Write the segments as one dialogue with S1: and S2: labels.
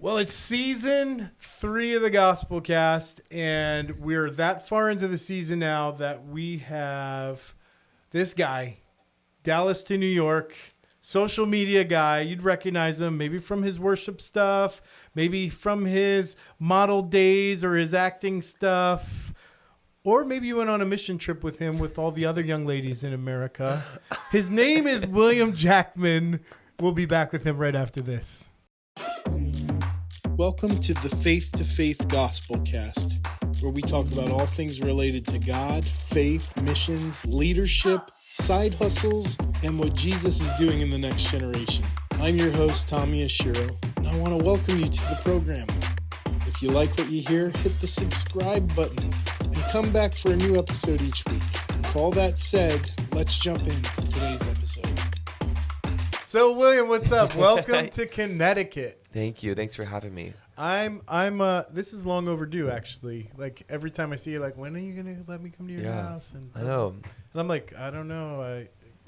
S1: Well, it's season 3 of the Gospel Cast, and we're that far into the season now that we have this guy, Dallas to New York, social media guy. You'd recognize him maybe from his worship stuff, maybe from his model days or his acting stuff, or maybe you went on a mission trip with him with all the other young ladies in America. His name is William Jackman. We'll be back with him right after this. Welcome to the Faith to Faith Gospel Cast, where we talk about all things related to God, faith, missions, leadership, side hustles, and what Jesus is doing in the next generation. I'm your host, Tommy Ashiro, and I want to welcome you to the program. If you like what you hear, hit the subscribe button and come back for a new episode each week. With all that said, let's jump into today's episode. So, William, what's up? Welcome to Connecticut.
S2: Thank you. Thanks for having me.
S1: This is long overdue, actually. Like, every time I see you, like, when are you going to let me come to your house? And
S2: I know.
S1: And I'm like, I don't know.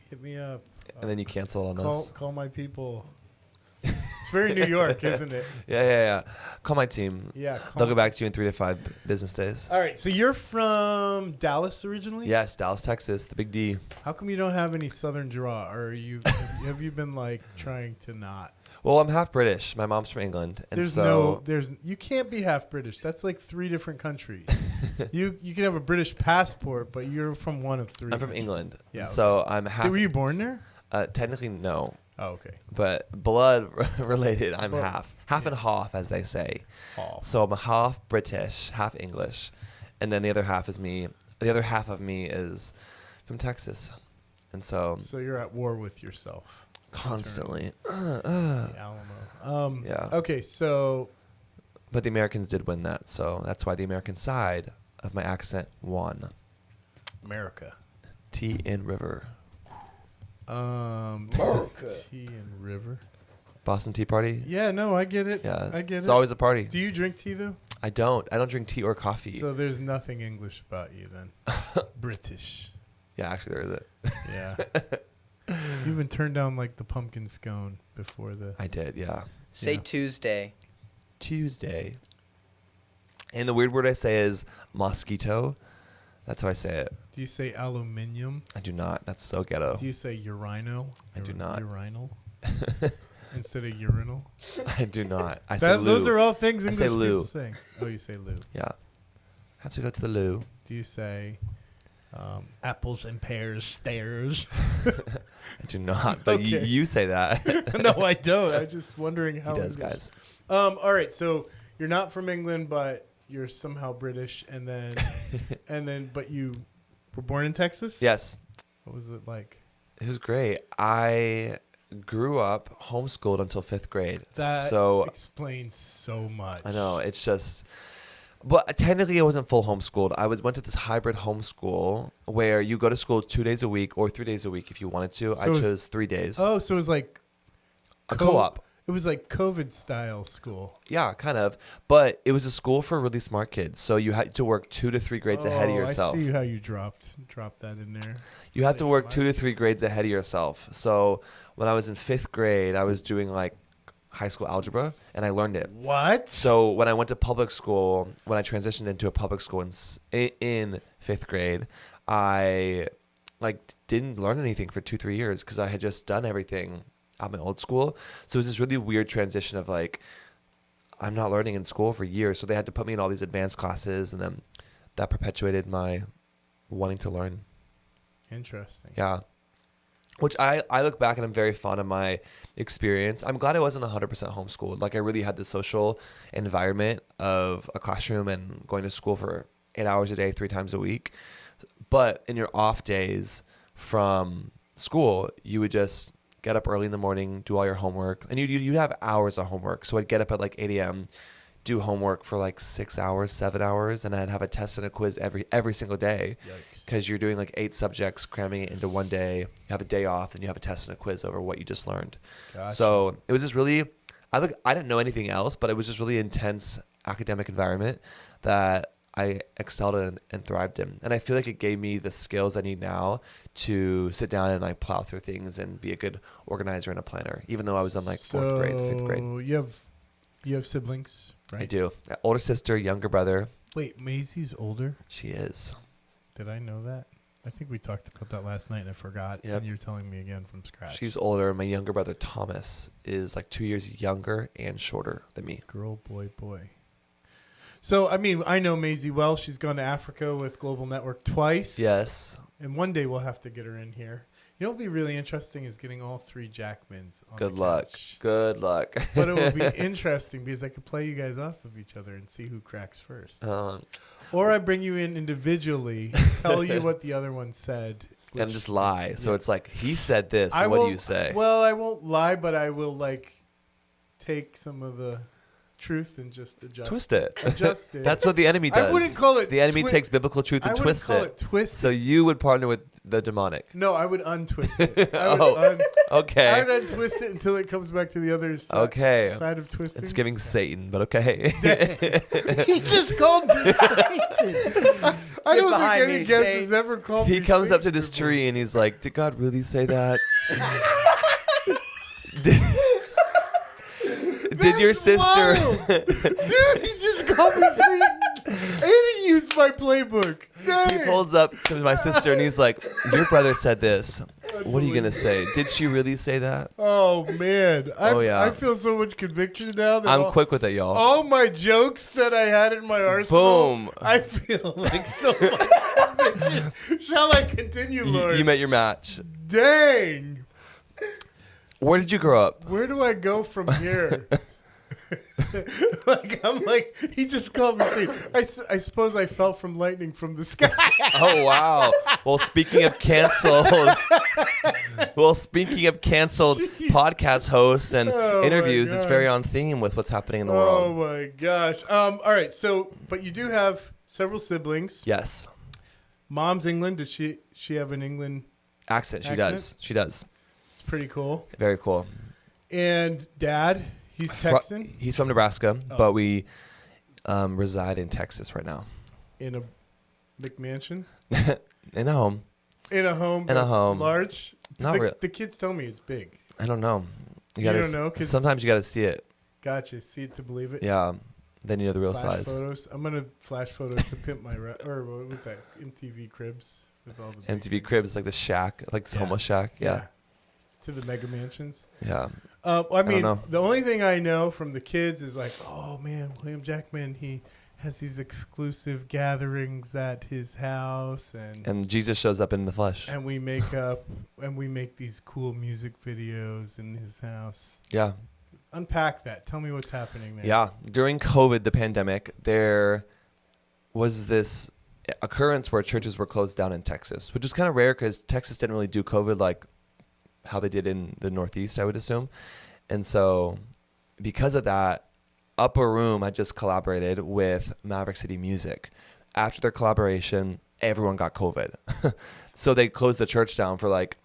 S1: Hit me up.
S2: And then you cancel on us.
S1: Call my people. It's very New York, isn't it?
S2: Yeah. Call my team.
S1: Yeah.
S2: They'll get back to you in 3 to 5 business days.
S1: All right. So you're from Dallas originally?
S2: Yes, Dallas, Texas, the big D.
S1: How come you don't have any Southern draw? Or have you been like trying to not?
S2: Well, I'm half British. My mom's from England. And
S1: you can't be half British. That's like 3 different countries. You can have a British passport, but you're from one of 3.
S2: I'm from England.
S1: Yeah. Okay.
S2: So I'm half.
S1: Were you born there?
S2: Technically, no.
S1: Oh, okay.
S2: But blood related, I'm half. Half and half, as they say.
S1: Half.
S2: So I'm half British, half English. And then the other half is me. The other half of me is from Texas. And so
S1: you're at war with yourself.
S2: Constantly.
S1: The Alamo.
S2: Yeah.
S1: Okay, so.
S2: But the Americans did win that. So that's why the American side of my accent won.
S1: America.
S2: Tea in River.
S1: America. Tea and River.
S2: Boston Tea Party?
S1: Yeah, no, I get it.
S2: Yeah.
S1: I get it.
S2: It's always a party.
S1: Do you drink tea, though?
S2: I don't. I don't drink tea or coffee.
S1: So there's nothing English about you, then. British.
S2: Yeah, actually, there is it.
S1: Yeah. You even turned down, like, the pumpkin scone before the...
S2: I did, yeah.
S3: Say Tuesday.
S2: Tuesday. And the weird word I say is mosquito. That's how I say it.
S1: Do you say aluminium?
S2: I do not. That's so ghetto.
S1: Do you say urinal?
S2: I do not.
S1: Urinal? Instead of urinal?
S2: I do not. I say loo.
S1: Those are all things English
S2: say loo.
S1: people say. Oh, you say loo.
S2: Yeah. Have to go to the loo.
S1: Do you say apples and pears stairs?
S2: I do not. But
S1: Okay.
S2: you say that.
S1: No, I don't. I'm just wondering how
S2: He does,
S1: English.
S2: guys.
S1: All right. So you're not from England, but you're somehow British, and then, but you were born in Texas?
S2: Yes.
S1: What was it like?
S2: It was great. I grew up homeschooled until 5th grade.
S1: That
S2: so
S1: explains so much.
S2: I know. It's just... But technically, I wasn't full homeschooled. I went to this hybrid homeschool where you go to school 2 days a week or 3 days a week if you wanted to.
S1: So
S2: I chose 3 days.
S1: Oh, so it was like...
S2: A co-op.
S1: It was like COVID-style school.
S2: Yeah, kind of. But it was a school for really smart kids. So you had to work 2 to 3 grades ahead of yourself.
S1: I see how you dropped that in there.
S2: You had to work
S1: smart.
S2: 2 to 3 grades ahead of yourself. So when I was in 5th grade, I was doing like high school algebra, and I learned it.
S1: What?
S2: So when I went to public school, when I transitioned into a public school in 5th grade, I didn't learn anything for 2-3 years because I had just done everything at my old school. So it was this really weird transition of like, I'm not learning in school for years. So they had to put me in all these advanced classes, and then that perpetuated my wanting to learn.
S1: Interesting.
S2: Yeah. Which I look back and I'm very fond of my experience. I'm glad I wasn't 100% homeschooled. Like I really had the social environment of a classroom and going to school for 8 hours a day, 3 times a week. But in your off days from school, you would just get up early in the morning, do all your homework. And you'd have hours of homework. So I'd get up at like 8 a.m., do homework for like 6 hours, 7 hours, and I'd have a test and a quiz every single day. Because you're doing like 8 subjects, cramming it into one day. You have a day off, and you have a test and a quiz over what you just learned.
S1: Gotcha.
S2: So it was just really, I didn't know anything else, but it was just really intense academic environment that I excelled in and thrived in. And I feel like it gave me the skills I need now to sit down and like plow through things and be a good organizer and a planner, even though I was in like 4th grade, 5th grade.
S1: You have You have siblings, right?
S2: I do. Older sister, younger brother.
S1: Wait, Maisie's older?
S2: She is.
S1: Did I know that? I think we talked about that last night and I forgot.
S2: Yep.
S1: And you're telling me again from scratch.
S2: She's older. My younger brother, Thomas, is like 2 years younger and shorter than me.
S1: Girl, boy, boy. So, I mean, I know Maisie well. She's gone to Africa with Global Network twice.
S2: Yes.
S1: And one day we'll have to get her in here. You know what would be really interesting is getting all three Jackmans on
S2: Good
S1: the
S2: luck.
S1: couch.
S2: Good luck.
S1: But it would be interesting because I could play you guys off of each other and see who cracks first. Or I bring you in individually, tell you what the other one said.
S2: And just lie. So it's like, he said this. What do you say?
S1: Well, I won't lie, but I will like take some of the truth and just
S2: Twist it.
S1: Adjust it.
S2: That's what the enemy does.
S1: I wouldn't call it.
S2: The enemy takes biblical truth and twists it.
S1: I wouldn't call it twist.
S2: So you would partner with the demonic.
S1: No, I would untwist it.
S2: Okay.
S1: I would untwist it until it comes back to the other side.
S2: Okay.
S1: Side of twisting.
S2: It's giving Satan, but okay.
S1: He just called me Satan. I don't think any guest has ever called me
S2: He comes
S1: Satan
S2: up to this
S1: before.
S2: tree and he's like, "Did God really say that?" Did your sister?
S1: Dude, he just called me Satan. And he used my playbook. Dang.
S2: He pulls up to my sister and he's like, "Your brother said this. What are you gonna say? Did she really say that?"
S1: Oh man. I feel so much conviction now that
S2: I'm quick with it, y'all.
S1: all my jokes that I had in my arsenal.
S2: Boom.
S1: I feel like so much conviction. Shall I continue, Lord?
S2: You met your match.
S1: Dang.
S2: Where did you grow up?
S1: Where do I go from here? He just called me Satan. I suppose I fell from lightning from the sky.
S2: Oh, wow. Well, speaking of canceled podcast hosts and interviews, it's very on theme with what's happening in the
S1: Oh
S2: world.
S1: my gosh. All right. So, but you do have several siblings.
S2: Yes.
S1: Mom's England. Does she have an England
S2: Accent. She
S1: accent?
S2: does.
S1: It's pretty cool.
S2: Very cool.
S1: And Dad, he's Texan.
S2: He's from Nebraska, but we reside in Texas right now.
S1: In a McMansion.
S2: In a home.
S1: In a home.
S2: In a home.
S1: Large.
S2: Not really.
S1: The kids tell me it's big.
S2: I don't know.
S1: You don't know? 'Cause
S2: sometimes you got to see it.
S1: Gotcha. See it to believe it.
S2: Yeah. Then you know the real
S1: Flash
S2: size.
S1: photos. I'm gonna flash photos to pimp my or what was that? MTV Cribs with all the
S2: MTV Cribs, like the shack, like this homeless shack. Yeah.
S1: To the mega mansions.
S2: Yeah.
S1: I mean,
S2: know.
S1: the only thing I know from the kids is like, oh man, William Jackman, he has these exclusive gatherings at his house,
S2: And Jesus shows up in the flesh.
S1: and we make these cool music videos in his house.
S2: Yeah.
S1: Unpack that. Tell me what's happening there.
S2: Yeah. During COVID, the pandemic, there was this occurrence where churches were closed down in Texas, which was kind of rare because Texas didn't really do COVID like how they did in the Northeast, I would assume. And so because of that, Upper Room had just collaborated with Maverick City Music. After their collaboration, everyone got COVID. So they closed the church down for like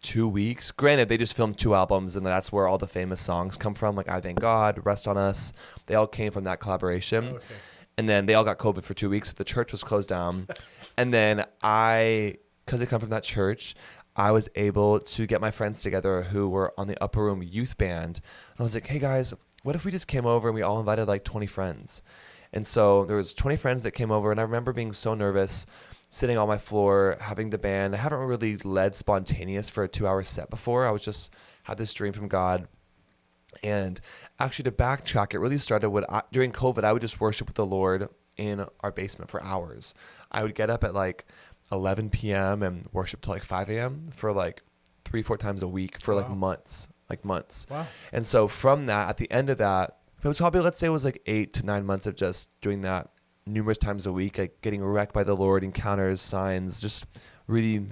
S2: 2 weeks. Granted, they just filmed 2 albums, and that's where all the famous songs come from, like I Thank God, Rest on Us. They all came from that collaboration.
S1: Okay.
S2: And then they all got COVID for 2 weeks, so the church was closed down. And then because I come from that church, I was able to get my friends together who were on the Upper Room youth band. And I was like, hey guys, what if we just came over and we all invited like 20 friends? And so there was 20 friends that came over, and I remember being so nervous, sitting on my floor, having the band. I haven't really led spontaneous for a 2-hour set before. I was just had this dream from God. And actually, to backtrack, it really started when during COVID, I would just worship with the Lord in our basement for hours. I would get up at like 11 p.m. and worship till like 5 a.m. for like 3-4 times a week for like months. Wow. And so from that, at the end of that, it was probably, let's say it was like 8 to 9 months of just doing that numerous times a week, like getting wrecked by the Lord, encounters, signs, just really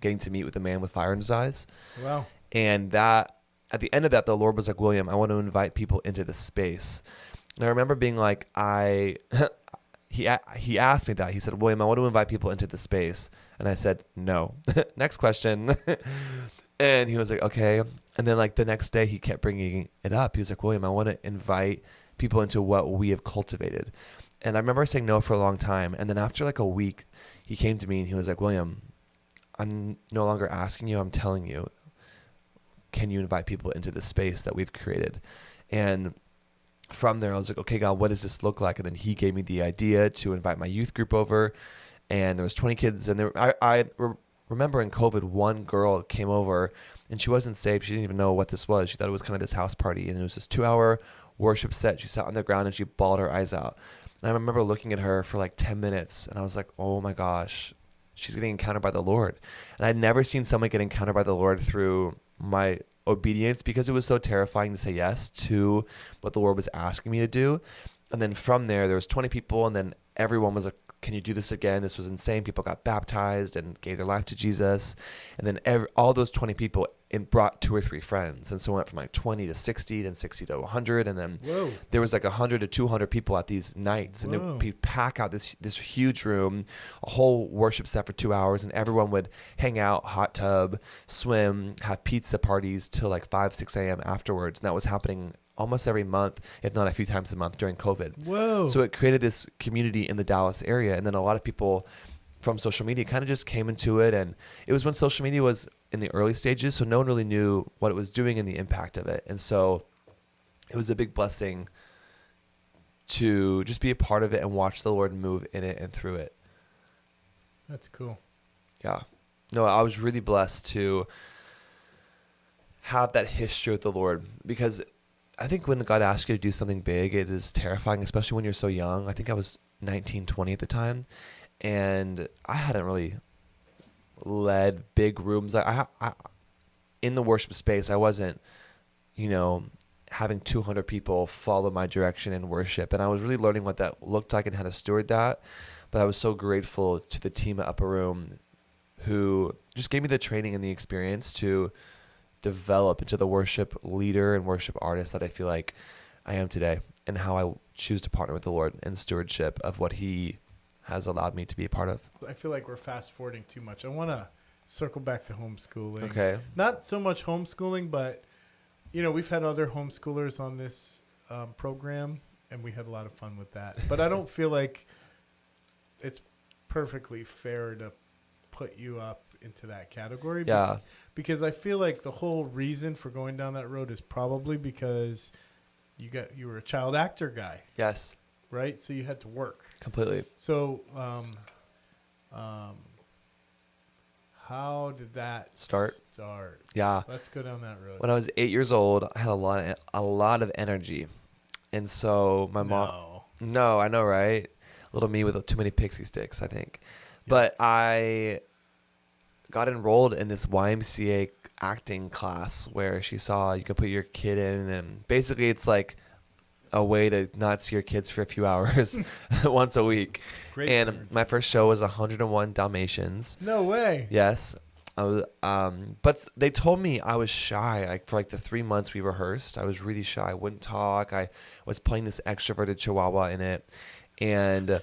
S2: getting to meet with the man with fire in his eyes.
S1: Wow.
S2: And that at the end of that, the Lord was like, William, I want to invite people into this space. And I remember being like, he asked me that. He said, William, I want to invite people into the space. And I said, no. Next question. And he was like, okay. And then like the next day he kept bringing it up. He was like, William, I want to invite people into what we have cultivated. And I remember saying no for a long time. And then after like a week, he came to me and he was like, William, I'm no longer asking you, I'm telling you, can you invite people into the space that we've created? And from there, I was like, okay, God, what does this look like? And then he gave me the idea to invite my youth group over, and there was 20 kids. And remember in COVID, one girl came over, and she wasn't saved. She didn't even know what this was. She thought it was kind of this house party, and it was this 2-hour worship set. She sat on the ground and she bawled her eyes out. And I remember looking at her for like 10 minutes, and I was like, oh my gosh, she's getting encountered by the Lord. And I'd never seen someone get encountered by the Lord through my obedience, because it was so terrifying to say yes to what the Lord was asking me to do. And then from there was 20 people, and then everyone was like, can you do this again? This was insane. People got baptized and gave their life to Jesus. And then all those 20 people brought 2 or 3 friends. And so it went from like 20 to 60, then 60 to 100. And then there was like 100 to 200 people at these nights. And it would pack out this huge room, a whole worship set for 2 hours. And everyone would hang out, hot tub, swim, have pizza parties till like 5, 6 a.m. afterwards. And that was happening almost every month, if not a few times a month during COVID.
S1: Whoa.
S2: So it created this community in the Dallas area. And then a lot of people from social media kind of just came into it. And it was when social media was in the early stages, so no one really knew what it was doing and the impact of it. And so it was a big blessing to just be a part of it and watch the Lord move in it and through it.
S1: That's cool.
S2: Yeah. No, I was really blessed to have that history with the Lord, because I think when God asks you to do something big, it is terrifying, especially when you're so young. I think I was 19, 20 at the time, and I hadn't really led big rooms. I in the worship space, I wasn't, having 200 people follow my direction in worship, and I was really learning what that looked like and how to steward that. But I was so grateful to the team at Upper Room who just gave me the training and the experience to develop into the worship leader and worship artist that I feel like I am today, and how I choose to partner with the Lord in stewardship of what he has allowed me to be a part of.
S1: I feel like we're fast forwarding too much. I want to circle back to homeschooling.
S2: Okay.
S1: Not so much homeschooling, but we've had other homeschoolers on this program, and we had a lot of fun with that. But I don't feel like it's perfectly fair to put you up into that category.
S2: Yeah.
S1: Because I feel like the whole reason for going down that road is probably because you were a child actor guy.
S2: Yes.
S1: Right? So you had to work.
S2: Completely.
S1: So how did that
S2: start?
S1: Yeah. Let's go down that road.
S2: When I was 8 years old, I had a lot of energy. And so my mom... No, I know, right? Little me with too many pixie sticks, I think. Yes. But I got enrolled in this YMCA acting class where she saw you could put your kid in, and basically it's like a way to not see your kids for a few hours once a week. Great. And my first show was 101 Dalmatians.
S1: No way.
S2: Yes. I was, but they told me I was shy. Like for the 3 months we rehearsed, I was really shy. I wouldn't talk. I was playing this extroverted chihuahua in it, and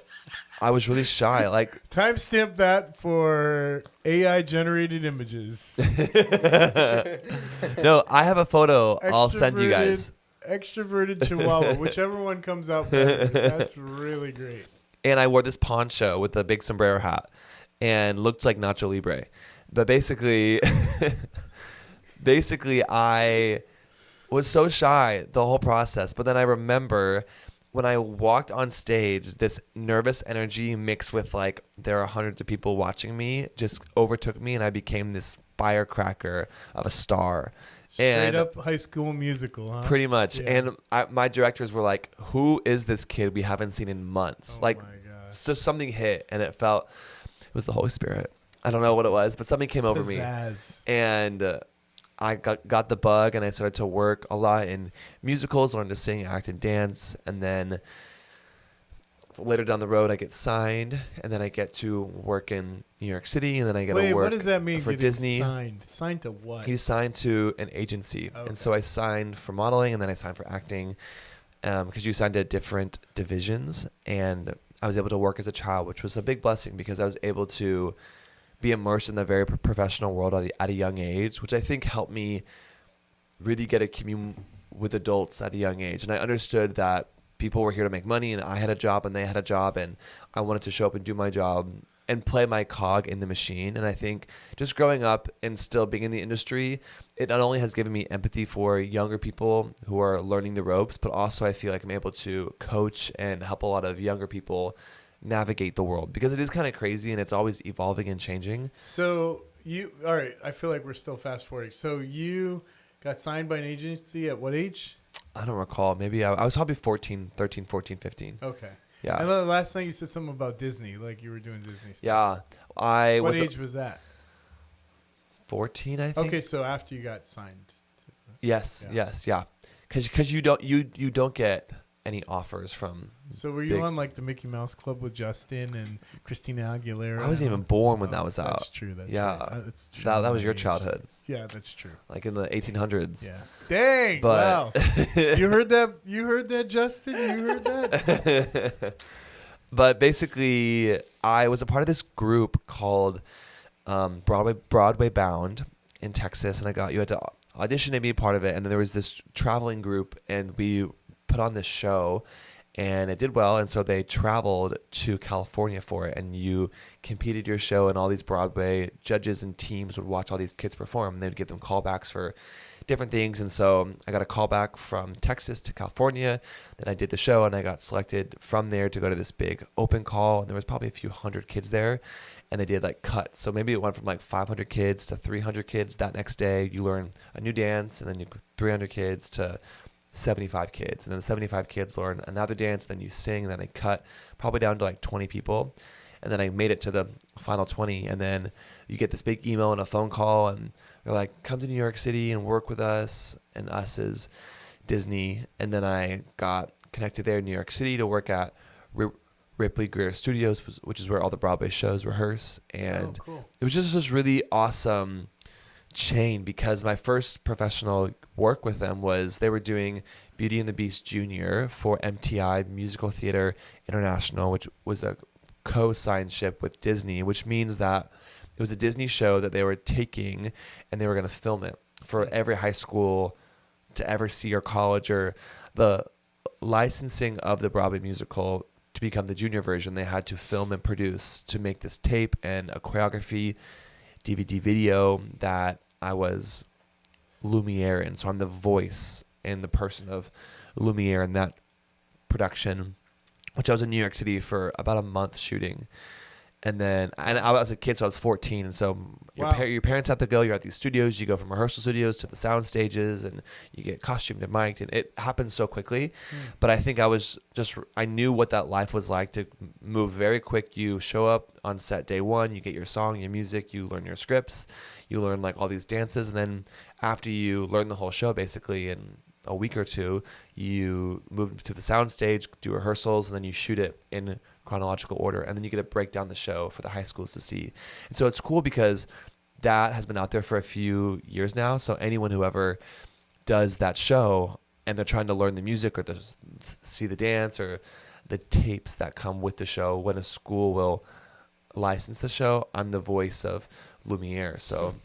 S2: I was really shy.
S1: Timestamp that for AI generated images.
S2: No, I have a photo. I'll send you guys.
S1: Extroverted chihuahua, whichever one comes out better. That's really great.
S2: And I wore this poncho with a big sombrero hat and looked like Nacho Libre. But basically I was so shy the whole process. But then I remember when I walked on stage, this nervous energy mixed with there are hundreds of people watching me just overtook me, and I became this firecracker of a star.
S1: Straight up High School Musical, huh?
S2: Pretty much.
S1: Yeah.
S2: And my directors were like, who is this kid we haven't seen in months?
S1: Oh my gosh.
S2: So something hit, and it was the Holy Spirit. I don't know what it was, but something came over me. And I got the bug, and I started to work a lot in musicals, learned to sing, act, and dance. And then later down the road, I get signed, and then I get to work in New York City, and then I get to work
S1: what does that mean,
S2: for Disney.
S1: Signed? Signed to what?
S2: You signed to an agency. Okay. And so I signed for modeling, and then I signed for acting, because you signed to different divisions. And I was able to work as a child, which was a big blessing, because I was able to be immersed in the very professional world at a young age, which I think helped me really get a commune with adults at a young age. And I understood that people were here to make money, and I had a job and they had a job, and I wanted to show up and do my job and play my cog in the machine. And I think just growing up and still being in the industry, it not only has given me empathy for younger people who are learning the ropes, but also I feel like I'm able to coach and help a lot of younger people navigate the world, because it is kind of crazy and it's always evolving and changing.
S1: So all right, I feel like we're still fast forwarding. So you got signed by an agency at what age?
S2: I don't recall. Maybe I was probably 13, 14, 15.
S1: Okay.
S2: Yeah.
S1: And then the last thing you said something about Disney, like you were doing Disney stuff.
S2: Yeah.
S1: What age was that?
S2: 14, I think.
S1: Okay, so after you got signed.
S2: Yes. Because you don't get any offers from.
S1: So were you on like the Mickey Mouse Club with Justin and Christina Aguilera?
S2: I wasn't even born when that was out.
S1: That's true. That's
S2: yeah.
S1: Right. That's true.
S2: That was your childhood.
S1: Yeah, that's true.
S2: Like in the 1800s.
S1: Yeah. Dang.
S2: But
S1: wow. You heard that? You heard that, Justin? You heard that?
S2: But basically, I was a part of this group called Broadway Bound in Texas, and you had to audition and be a part of it. And then there was this traveling group, and we put on this show, and it did well. And so they traveled to California for it, and you competed your show, and all these Broadway judges and teams would watch all these kids perform, and they would give them callbacks for different things. And so I got a call back from Texas to California. Then I did the show, and I got selected from there to go to this big open call. And there was probably a few hundred kids there, and they did like cuts. So maybe it went from like 500 kids to 300 kids that next day. You learn a new dance, and then 300 kids to 75 kids. And then the 75 kids learn another dance, then you sing, and then they cut probably down to like 20 people. And then I made it to the final 20. And then you get this big email and a phone call, and they're like, come to New York City and work with us. And us is Disney. And then I got connected there in New York City to work at Ripley Greer Studios, which is where all the Broadway shows rehearse. And It was just this really awesome chain, because my first professional work with them was they were doing Beauty and the Beast Junior for MTI Musical Theater International, which was a co-signed ship with Disney, which means that it was a Disney show that they were taking, and they were going to film it for every high school to ever see, or college, or the licensing of the Broadway musical to become the junior version. They had to film and produce to make this tape and a choreography DVD video that I was Lumiere in. So I'm the voice and the person of Lumiere in that production, which I was in New York City for about a month shooting. And I was a kid, so I was 14. And so your parents have to go. You're at these studios. You go from rehearsal studios to the sound stages, and you get costumed and mic'd. And it happens so quickly. But I think I knew what that life was like, to move very quick. You show up on set day one. You get your song, your music. You learn your scripts. You learn like all these dances. And then after you learn the whole show, basically in a week or two, you move to the sound stage, do rehearsals, and then you shoot it in chronological order, and then you get to break down the show for the high schools to see. And so it's cool because that has been out there for a few years now. So anyone who ever does that show and they're trying to learn the music or see the dance or the tapes that come with the show, when a school will license the show, I'm the voice of Lumiere. So,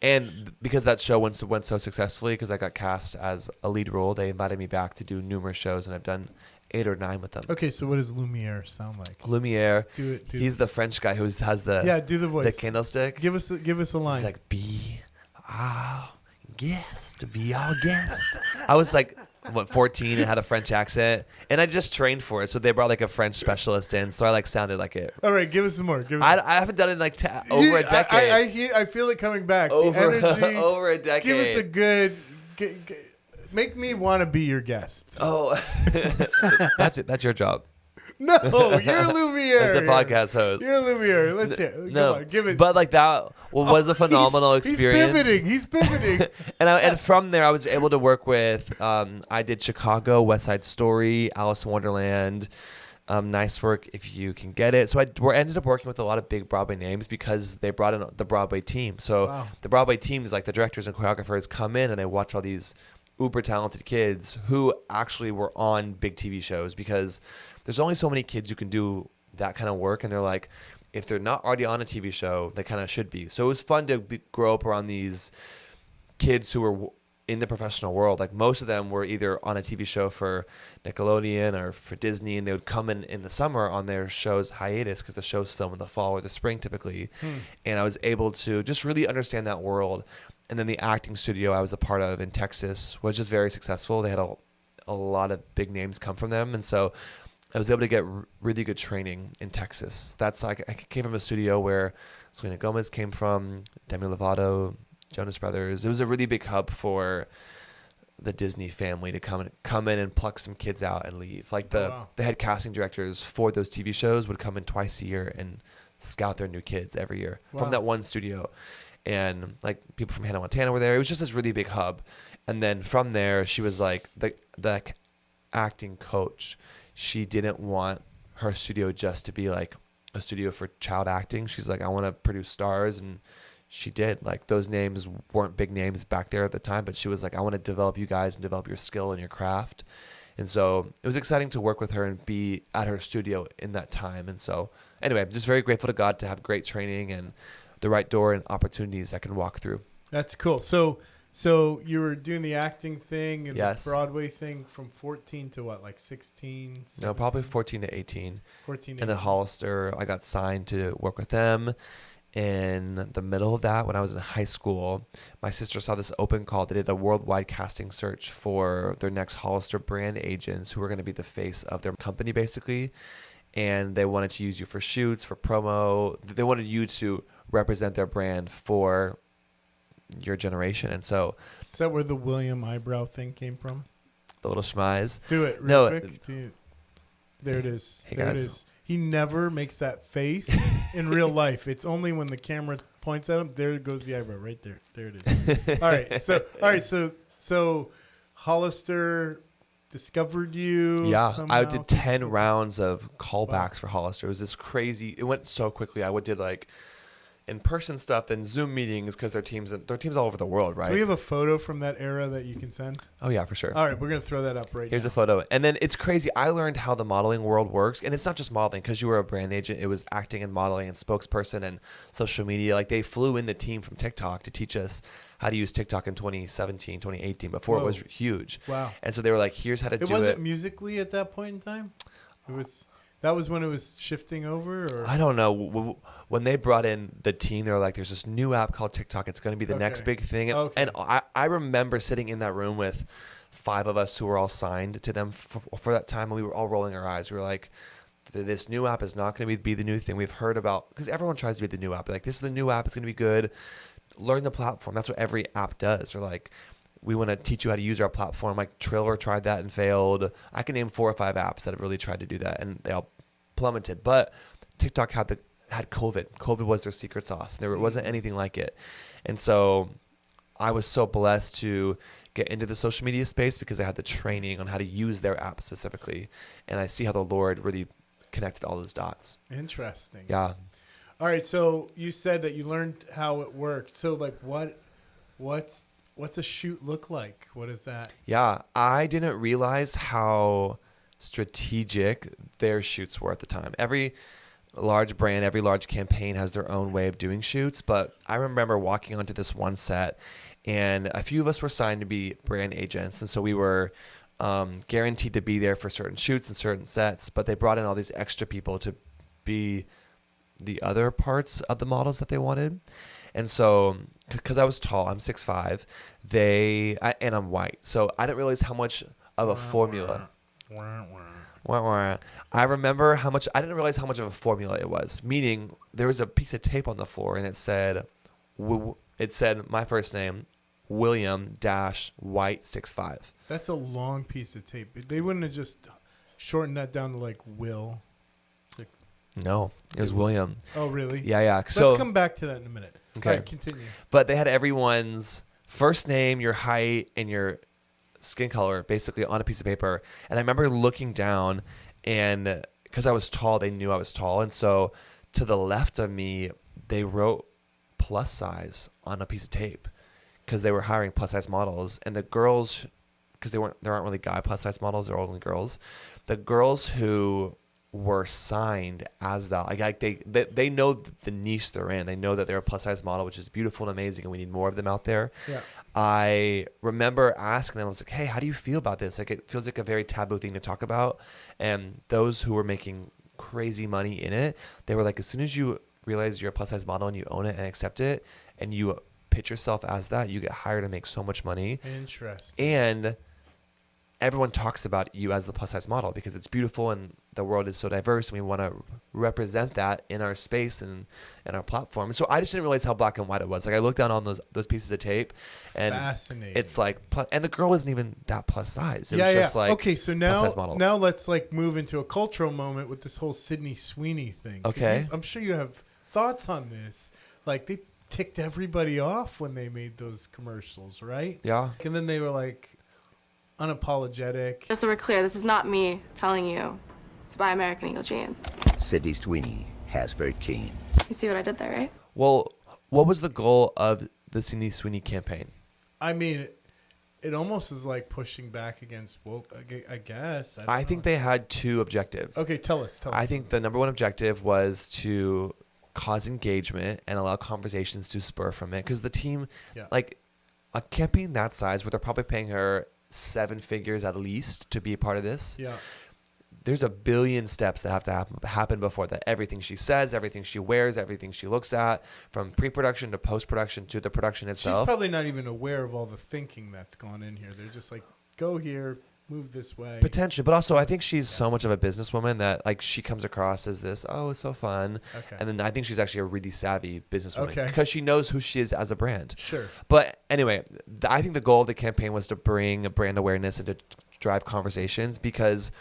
S2: and because that show went so successfully, because I got cast as a lead role, they invited me back to do numerous shows, and I've done 8 or 9 with them.
S1: Okay, so what does Lumiere sound like?
S2: Lumiere.
S1: Do it.
S2: He's the French guy who has the
S1: do the voice.
S2: The candlestick.
S1: Give us a line.
S2: It's like, be our guest, be our guest. I was like, 14 and had a French accent, and I just trained for it. So they brought like a French specialist in, so I like sounded like it.
S1: All right, give us some more.
S2: I haven't done it in like over a decade.
S1: I feel it coming back.
S2: Over
S1: the energy.
S2: Over a decade.
S1: Give us a good. Make me want to be your guest.
S2: Oh, that's your job.
S1: No, you're Lumiere.
S2: As the podcast host.
S1: You're Lumiere. Let's hear it.
S2: No,
S1: come on, give it.
S2: But like that was a phenomenal experience.
S1: He's pivoting.
S2: and from there, I was able to work with. I did Chicago, West Side Story, Alice in Wonderland. Nice Work if you can get it. So we ended up working with a lot of big Broadway names because they brought in the Broadway team. So the Broadway team is like the directors and choreographers come in and they watch all these uber talented kids who actually were on big TV shows, because there's only so many kids who can do that kind of work. And they're like, if they're not already on a TV show, they kind of should be. So it was fun to grow up around these kids who were in the professional world. Like most of them were either on a TV show for Nickelodeon or for Disney, and they would come in the summer on their show's hiatus because the shows film in the fall or the spring typically. And I was able to just really understand that world. And then the acting studio I was a part of in Texas was just very successful. They had a lot of big names come from them, and so I was able to get really good training in Texas. That's like I came from a studio where Selena Gomez came from, Demi Lovato, Jonas Brothers. It was a really big hub for the Disney family to come in and pluck some kids out and leave. Like the head casting directors for those TV shows would come in twice a year and scout their new kids every year from that one studio. And like people from Hannah Montana were there. It was just this really big hub. And then from there, she was like the acting coach. She didn't want her studio just to be like a studio for child acting. She's like, I want to produce stars, and she did. Like those names weren't big names back there at the time, but she was like, I want to develop you guys and develop your skill and your craft. And so it was exciting to work with her and be at her studio in that time. And so anyway, I'm just very grateful to God to have great training and the right door and opportunities I can walk through.
S1: That's cool. So you were doing the acting thing and
S2: Yes.
S1: the Broadway thing from 14 to what, like 16? 17?
S2: No, probably 14 to 18.
S1: 14
S2: And then Hollister, I got signed to work with them. In the middle of that, when I was in high school, my sister saw this open call. They did a worldwide casting search for their next Hollister brand agents who were going to be the face of their company, basically. And they wanted to use you for shoots, for promo. They wanted you to represent their brand for your generation. And so
S1: Is that where the William eyebrow thing came from?
S2: the little schmize.
S1: Do it real quick. There it is.
S2: Hey,
S1: there
S2: guys.
S1: it is. He never makes that face in real life. It's only when the camera points at him. There goes the eyebrow right there. There it is. All right. So Hollister discovered you.
S2: Yeah,
S1: somehow,
S2: I did 10
S1: so-
S2: rounds of callbacks for Hollister. It was this crazy. It went so quickly. I did like in-person stuff, then Zoom meetings because their teams all over the world, right?
S1: Do we have a photo from that era that you can send?
S2: Oh yeah, for sure.
S1: All right, we're gonna throw that up right
S2: Here's
S1: now.
S2: a photo. And then it's crazy. I learned how the modeling world works. And it's not just modeling because you were a brand agent. It was acting and modeling and spokesperson and social media. Like they flew in the team from TikTok to teach us how to use TikTok in 2017, 2018 before it was huge.
S1: Wow.
S2: And so they were like, here's how to do it.
S1: It wasn't Musically at that point in time? That was when it was shifting over? Or?
S2: I don't know. When they brought in the team, they were like, there's this new app called TikTok. It's going to be the next big thing. And I remember sitting in that room with 5 of us who were all signed to them for that time. And we were all rolling our eyes. We were like, this new app is not going to be the new thing we've heard about. Because everyone tries to be the new app. Like, this is the new app. It's going to be good. Learn the platform. That's what every app does. Or like, we want to teach you how to use our platform. Like Triller tried that and failed. I can name 4 or 5 apps that have really tried to do that, and they all plummeted. But TikTok had COVID. COVID was their secret sauce. There wasn't anything like it. And so I was so blessed to get into the social media space because I had the training on how to use their app specifically. And I see how the Lord really connected all those dots.
S1: Interesting.
S2: Yeah.
S1: All right, so you said that you learned how it worked. So like what's a shoot look like? What is that?
S2: Yeah, I didn't realize how strategic their shoots were at the time. Every large brand, every large campaign has their own way of doing shoots, but I remember walking onto this one set and a few of us were signed to be brand agents, and so we were guaranteed to be there for certain shoots and certain sets, but they brought in all these extra people to be the other parts of the models that they wanted. And so, because I was tall, I'm 6'5", and I'm white, so I didn't realize how much of a formula. I remember I didn't realize how much of a formula it was. Meaning, there was a piece of tape on the floor, and it said my first name, William White 6'5".
S1: That's a long piece of tape. They wouldn't have just shortened that down to like Will.
S2: No, it was William.
S1: Oh, really?
S2: Yeah.
S1: So let's come back to that in a minute.
S2: Okay.
S1: All right, continue.
S2: But they had everyone's first name, your height, and your skin color basically on a piece of paper. And I remember looking down, and because I was tall, they knew I was tall. And so to the left of me, they wrote plus size on a piece of tape because they were hiring plus size models. And the girls, because there aren't really guy plus size models, they're only girls. The girls who were signed as that. Like they know the niche they're in. They know that they're a plus size model, which is beautiful and amazing, and we need more of them out there.
S1: Yeah.
S2: I remember asking them, I was like, hey, how do you feel about this? Like, it feels like a very taboo thing to talk about. And those who were making crazy money in it, they were like, as soon as you realize you're a plus size model and you own it and accept it and you pitch yourself as that, you get hired and make so much money.
S1: Interesting.
S2: And everyone talks about you as the plus size model because it's beautiful and the world is so diverse, and we want to represent that in our space and our platform. And so I just didn't realize how black and white it was. Like, I looked down on those pieces of tape, and
S1: fascinating.
S2: It's like, and the girl wasn't even that plus size. It was
S1: yeah.
S2: just like,
S1: okay, so now let's like move into a cultural moment with this whole Sydney Sweeney thing.
S2: Okay.
S1: I'm sure you have thoughts on this. Like, they ticked everybody off when they made those commercials, right?
S2: Yeah.
S1: And then they were like unapologetic.
S3: Just so we're clear, this is not me telling you to buy American Eagle jeans.
S4: Sydney Sweeney, Hasbro jeans.
S3: You see what I did there, right?
S2: Well, what was the goal of the Sydney Sweeney campaign?
S1: I mean, it almost is like pushing back against woke, I guess.
S2: I think they had two objectives.
S1: Okay, tell us.
S2: I think the number one objective was to cause engagement and allow conversations to spur from it. Because the team, like a campaign that size, where they're probably paying her 7 figures at least to be a part of this.
S1: Yeah.
S2: There's a billion steps that have to happen before that. Everything she says, everything she wears, everything she looks at, from pre-production to post-production to the production itself.
S1: She's probably not even aware of all the thinking that's gone in here. They're just like, go here, move this way.
S2: Potentially. But also, I think she's so much of a businesswoman that, like, she comes across as this, oh, it's so fun.
S1: Okay.
S2: And then I think she's actually a really savvy businesswoman.
S1: Okay.
S2: Because she knows who she is as a brand.
S1: Sure.
S2: But anyway, I think the goal of the campaign was to bring brand awareness and to drive conversations, because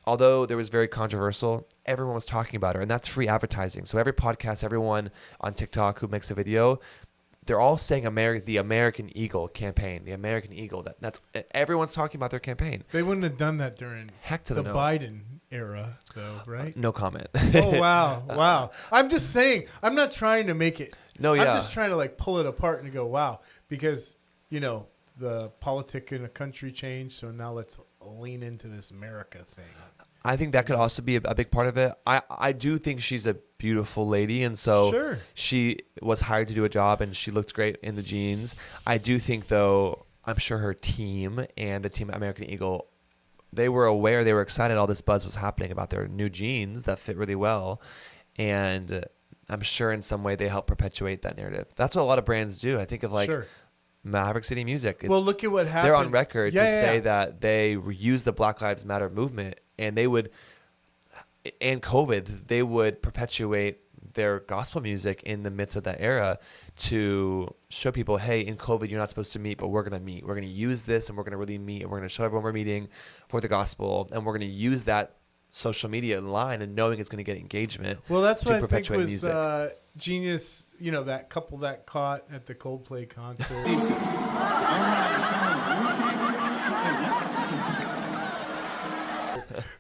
S2: although there was very controversial, everyone was talking about her, and that's free advertising. So every podcast, everyone on TikTok who makes a video, they're all saying the American Eagle campaign, the American Eagle. That's everyone's talking about their campaign.
S1: They wouldn't have done that during
S2: the
S1: no. Biden era, though, right?
S2: No comment.
S1: Oh, wow. Wow. I'm just saying, I'm not trying to make it.
S2: No, yeah.
S1: I'm just trying to like pull it apart and go, wow, because, you know, the politic in a country changed. So now let's lean into this America thing.
S2: I think that could also be a big part of it. I do think she's a beautiful lady, and so she was hired to do a job, and she looked great in the jeans. I do think, though, I'm sure her team and the team at American Eagle, they were aware, they were excited all this buzz was happening about their new jeans that fit really well, and I'm sure in some way they help perpetuate that narrative. That's what a lot of brands do. I think of like Maverick City Music.
S1: Well, look at what happened.
S2: They're on record to say that they use the Black Lives Matter movement, and they would, and COVID, they would perpetuate their gospel music in the midst of that era to show people, hey, in COVID, you're not supposed to meet, but we're going to meet. We're going to use this, and we're going to really meet, and we're going to show everyone we're meeting for the gospel, and we're going to use that social media line and knowing it's going to get engagement.
S1: Well, that's what I think was
S2: music.
S1: Genius, you know, that couple that caught at the Coldplay concert.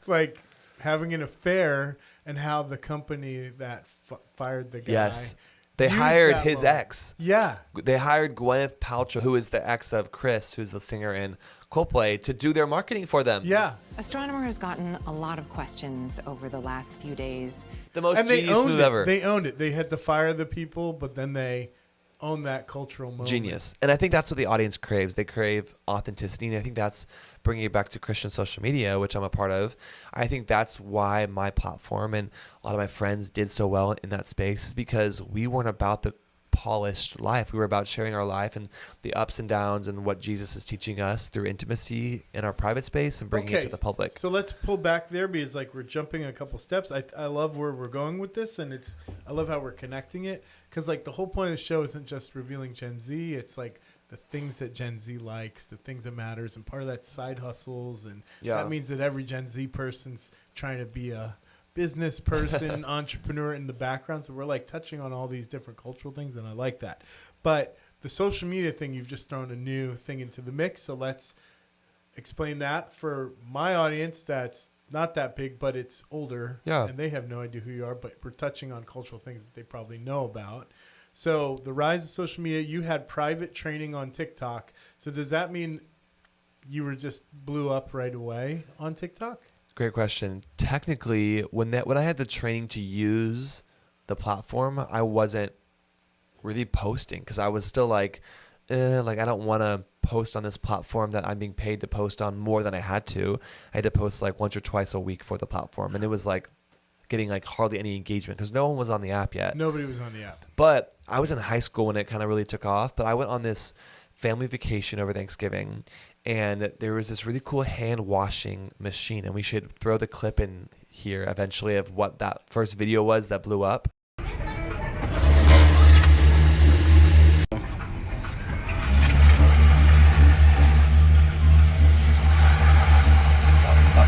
S1: Like having an affair, and how the company that fired the guy.
S2: Yes. They hired his ex.
S1: Yeah.
S2: They hired Gwyneth Paltrow, who is the ex of Chris, who's the singer in Coldplay, to do their marketing for them.
S1: Yeah.
S5: Astronomer has gotten a lot of questions over the last few days.
S2: The most genius move ever.
S1: They owned it. They had to fire the people, but then they own that cultural moment.
S2: Genius. And I think that's what the audience craves. They crave authenticity. And I think that's bringing it back to Christian social media, which I'm a part of. I think that's why my platform and a lot of my friends did so well in that space, is because we weren't about the polished life. We were about sharing our life and the ups and downs and what Jesus is teaching us through intimacy in our private space and bringing it to the public.
S1: So let's pull back there, because like we're jumping a couple steps. I love where we're going with this, and I love how we're connecting it, because like the whole point of the show isn't just revealing Gen Z. It's like the things that Gen Z likes, the things that matters, and part of that side hustles, and that means that every Gen Z person's trying to be a business person, entrepreneur in the background. So we're like touching on all these different cultural things, and I like that. But the social media thing, you've just thrown a new thing into the mix. So let's explain that for my audience that's not that big, but it's older.
S2: Yeah.
S1: And they have no idea who you are, but we're touching on cultural things that they probably know about. So the rise of social media, you had private training on TikTok. So does that mean you were just blew up right away on TikTok?
S2: Great question. Technically, when I had the training to use the platform, I wasn't really posting because I was still like I don't want to post on this platform that I'm being paid to post on more than I had to. I had to post like once or twice a week for the platform, and it was like getting like hardly any engagement because no one was on the app yet.
S1: Nobody was on the app.
S2: But I was in high school when it kind of really took off. But I went on this family vacation over Thanksgiving, and there was this really cool hand washing machine, and we should throw the clip in here eventually of what that first video was that blew up.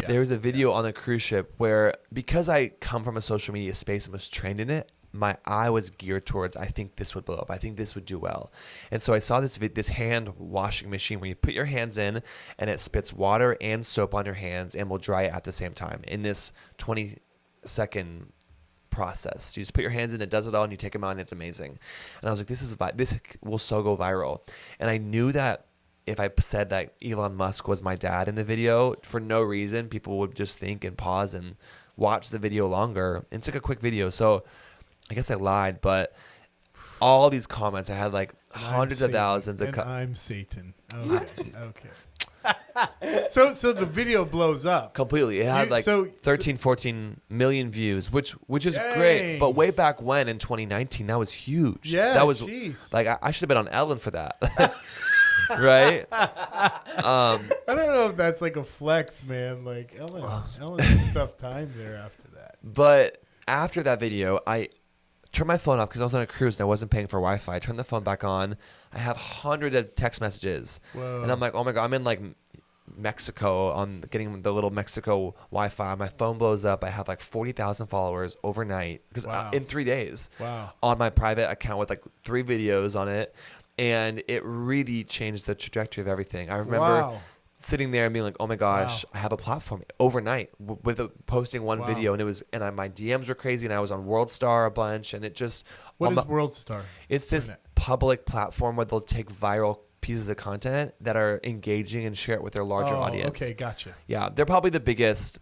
S2: There was a video on the cruise ship where, because I come from a social media space and was trained in it, my eye was geared towards, I think this would blow up. I think this would do well. And so I saw this hand washing machine where you put your hands in and it spits water and soap on your hands and will dry it at the same time in this 20-second process. You just put your hands in, it does it all, and you take them out, and it's amazing. And I was like, this will so go viral. And I knew that if I said that Elon Musk was my dad in the video, for no reason, people would just think and pause and watch the video longer. It's like a quick video. So I guess I lied, but all these comments, I had like hundreds of thousands of
S1: I'm Satan. Okay. Okay. So the video blows up.
S2: Completely. It had 14 million views, which is great. But way back when in 2019, that was huge.
S1: Yeah,
S2: that was
S1: geez.
S2: I should have been on Ellen for that. Right?
S1: I don't know if that's like a flex, man. Like Ellen had a tough time there after that.
S2: But after that video, I turned my phone off because I was on a cruise and I wasn't paying for Wi-Fi. I turned the phone back on. I have hundreds of text messages.
S1: Whoa.
S2: And I'm like, oh my God, I'm in like Mexico on getting the little Mexico Wi-Fi. My phone blows up. I have like 40,000 followers overnight because in 3 days on my private account with like 3 videos on it. And it really changed the trajectory of everything. I remember sitting there and being like, oh my gosh, I have a platform overnight with posting one video. And my DMs were crazy, and I was on World Star a bunch, and it just...
S1: What is World Star?
S2: It's this public platform where they'll take viral pieces of content that are engaging and share it with their larger audience.
S1: Okay, gotcha.
S2: Yeah, they're probably the biggest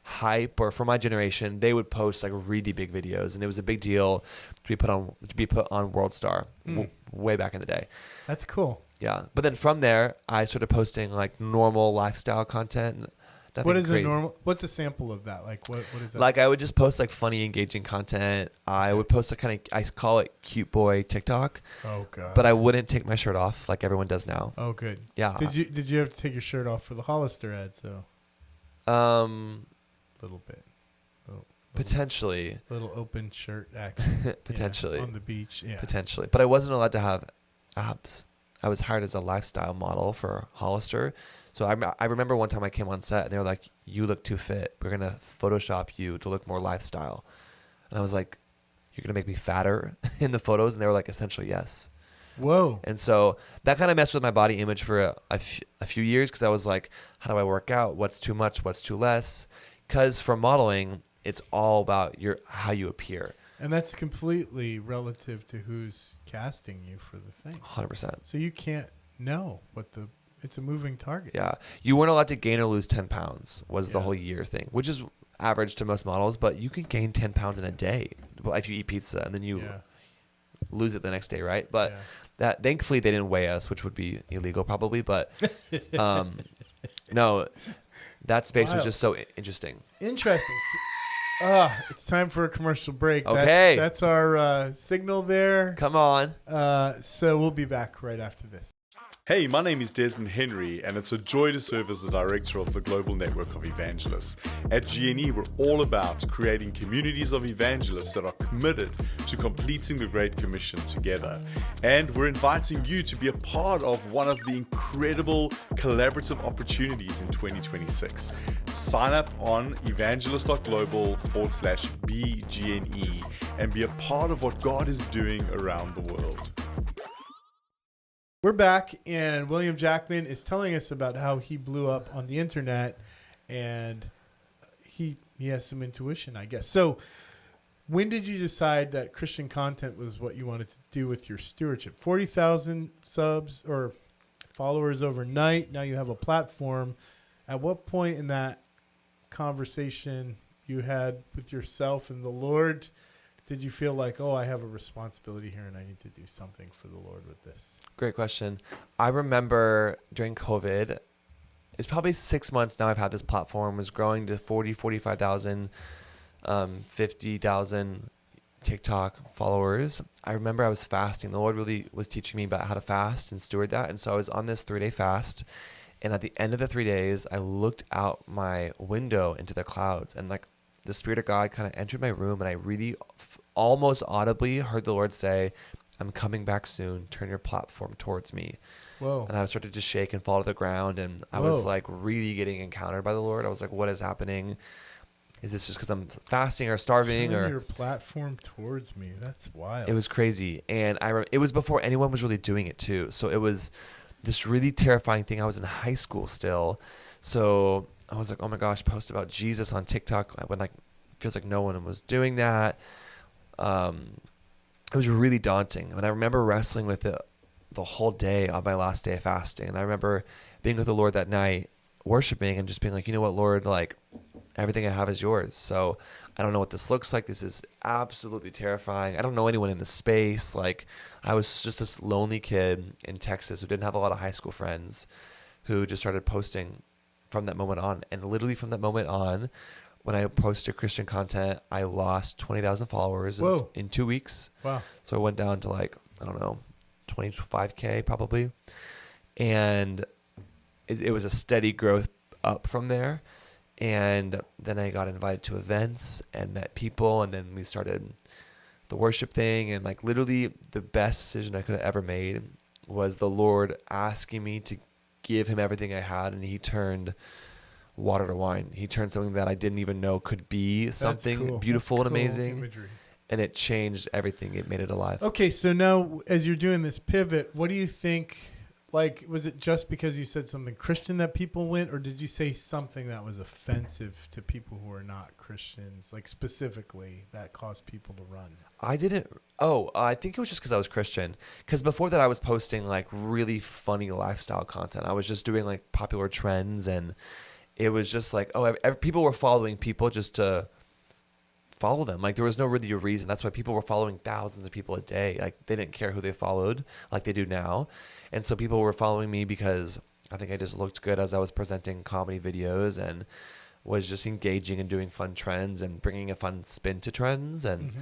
S2: hype, or for my generation, they would post like really big videos, and it was a big deal to be put on World Star way back in the day.
S1: That's cool.
S2: Yeah, but then from there, I started posting like normal lifestyle content.
S1: What is
S2: crazy.
S1: a normal? What's a sample of that? Like what is that?
S2: Like I would just post like funny, engaging content. I would post I call it cute boy TikTok.
S1: Oh God.
S2: But I wouldn't take my shirt off like everyone does now.
S1: Oh good.
S2: Yeah.
S1: Did you have to take your shirt off for the Hollister ad? So. Little bit.
S2: Potentially.
S1: Little open shirt action.
S2: Potentially.
S1: On the beach. Yeah.
S2: Potentially. But I wasn't allowed to have abs. I was hired as a lifestyle model for Hollister. So I remember one time I came on set and they were like, you look too fit. We're going to Photoshop you to look more lifestyle. And I was like, you're going to make me fatter in the photos? And they were like, essentially, yes.
S1: Whoa.
S2: And so that kind of messed with my body image for a few years because I was like, how do I work out? What's too much? What's too less? Because for modeling, it's all about how you appear.
S1: And that's completely relative to who's casting you for the thing.
S2: 100%.
S1: So you can't know it's a moving target.
S2: Yeah. You weren't allowed to gain or lose 10 pounds was the whole year thing, which is average to most models, but you can gain 10 pounds in a day if you eat pizza and then you lose it the next day, right? But that thankfully they didn't weigh us, which would be illegal probably, but no, that space was just so interesting.
S1: Interesting. It's time for a commercial break.
S2: Okay.
S1: That's our signal there.
S2: Come on.
S1: So we'll be back right after this.
S6: Hey, my name is Desmond Henry, and it's a joy to serve as the director of the Global Network of Evangelists. At GNE, we're all about creating communities of evangelists that are committed to completing the Great Commission together. And we're inviting you to be a part of one of the incredible collaborative opportunities in 2026. Sign up on evangelist.global/BGNE and be a part of what God is doing around the world.
S1: We're back, and William Jackman is telling us about how he blew up on the internet, and he has some intuition, I guess. So when did you decide that Christian content was what you wanted to do with your stewardship? 40,000 subs or followers overnight. Now you have a platform. At what point in that conversation you had with yourself and the Lord, did you feel like, oh, I have a responsibility here and I need to do something for the Lord with this?
S2: Great question. I remember during COVID, it's probably 6 months now I've had this platform, was growing to 40, 45,000, 50,000 TikTok followers. I remember I was fasting. The Lord really was teaching me about how to fast and steward that. And so I was on this 3-day fast. And at the end of the 3 days, I looked out my window into the clouds, and like the Spirit of God kind of entered my room, and I really almost audibly heard the Lord say, I'm coming back soon. Turn your platform towards me.
S1: Whoa.
S2: And I started to shake and fall to the ground. And I was like really getting encountered by the Lord. I was like, what is happening? Is this just because I'm fasting or starving?
S1: Turn
S2: or
S1: your platform towards me. That's wild.
S2: It was crazy. And it was before anyone was really doing it too. So it was this really terrifying thing. I was in high school still. So I was like, oh my gosh, post about Jesus on TikTok when like feels like no one was doing that. It was really daunting. And I remember wrestling with it the whole day on my last day of fasting. And I remember being with the Lord that night, worshiping and just being like, you know what, Lord, like everything I have is yours. So I don't know what this looks like. This is absolutely terrifying. I don't know anyone in the space. Like I was just this lonely kid in Texas who didn't have a lot of high school friends, who just started posting from that moment on. And literally from that moment on, when I posted Christian content, I lost 20,000 followers in 2 weeks.
S1: Wow.
S2: So I went down to like, I don't know, 25K probably. And it was a steady growth up from there. And then I got invited to events and met people. And then we started the worship thing. And like literally the best decision I could have ever made was the Lord asking me to give him everything I had. And he turned water to wine. He turned something that I didn't even know could be something beautiful and amazing. Imagery. And it changed everything. It made it alive.
S1: Okay, so now as you're doing this pivot, what do you think? Like, was it just because you said something Christian that people went, or did you say something that was offensive to people who are not Christians, like specifically that caused people to run?
S2: I didn't. I think it was just because I was Christian. Because before that, I was posting like really funny lifestyle content. I was just doing like popular trends, and it was just like, people were following people just to follow them. Like there was no really a reason. That's why people were following thousands of people a day. Like they didn't care who they followed like they do now. And so people were following me because I think I just looked good as I was presenting comedy videos and was just engaging and doing fun trends and bringing a fun spin to trends. And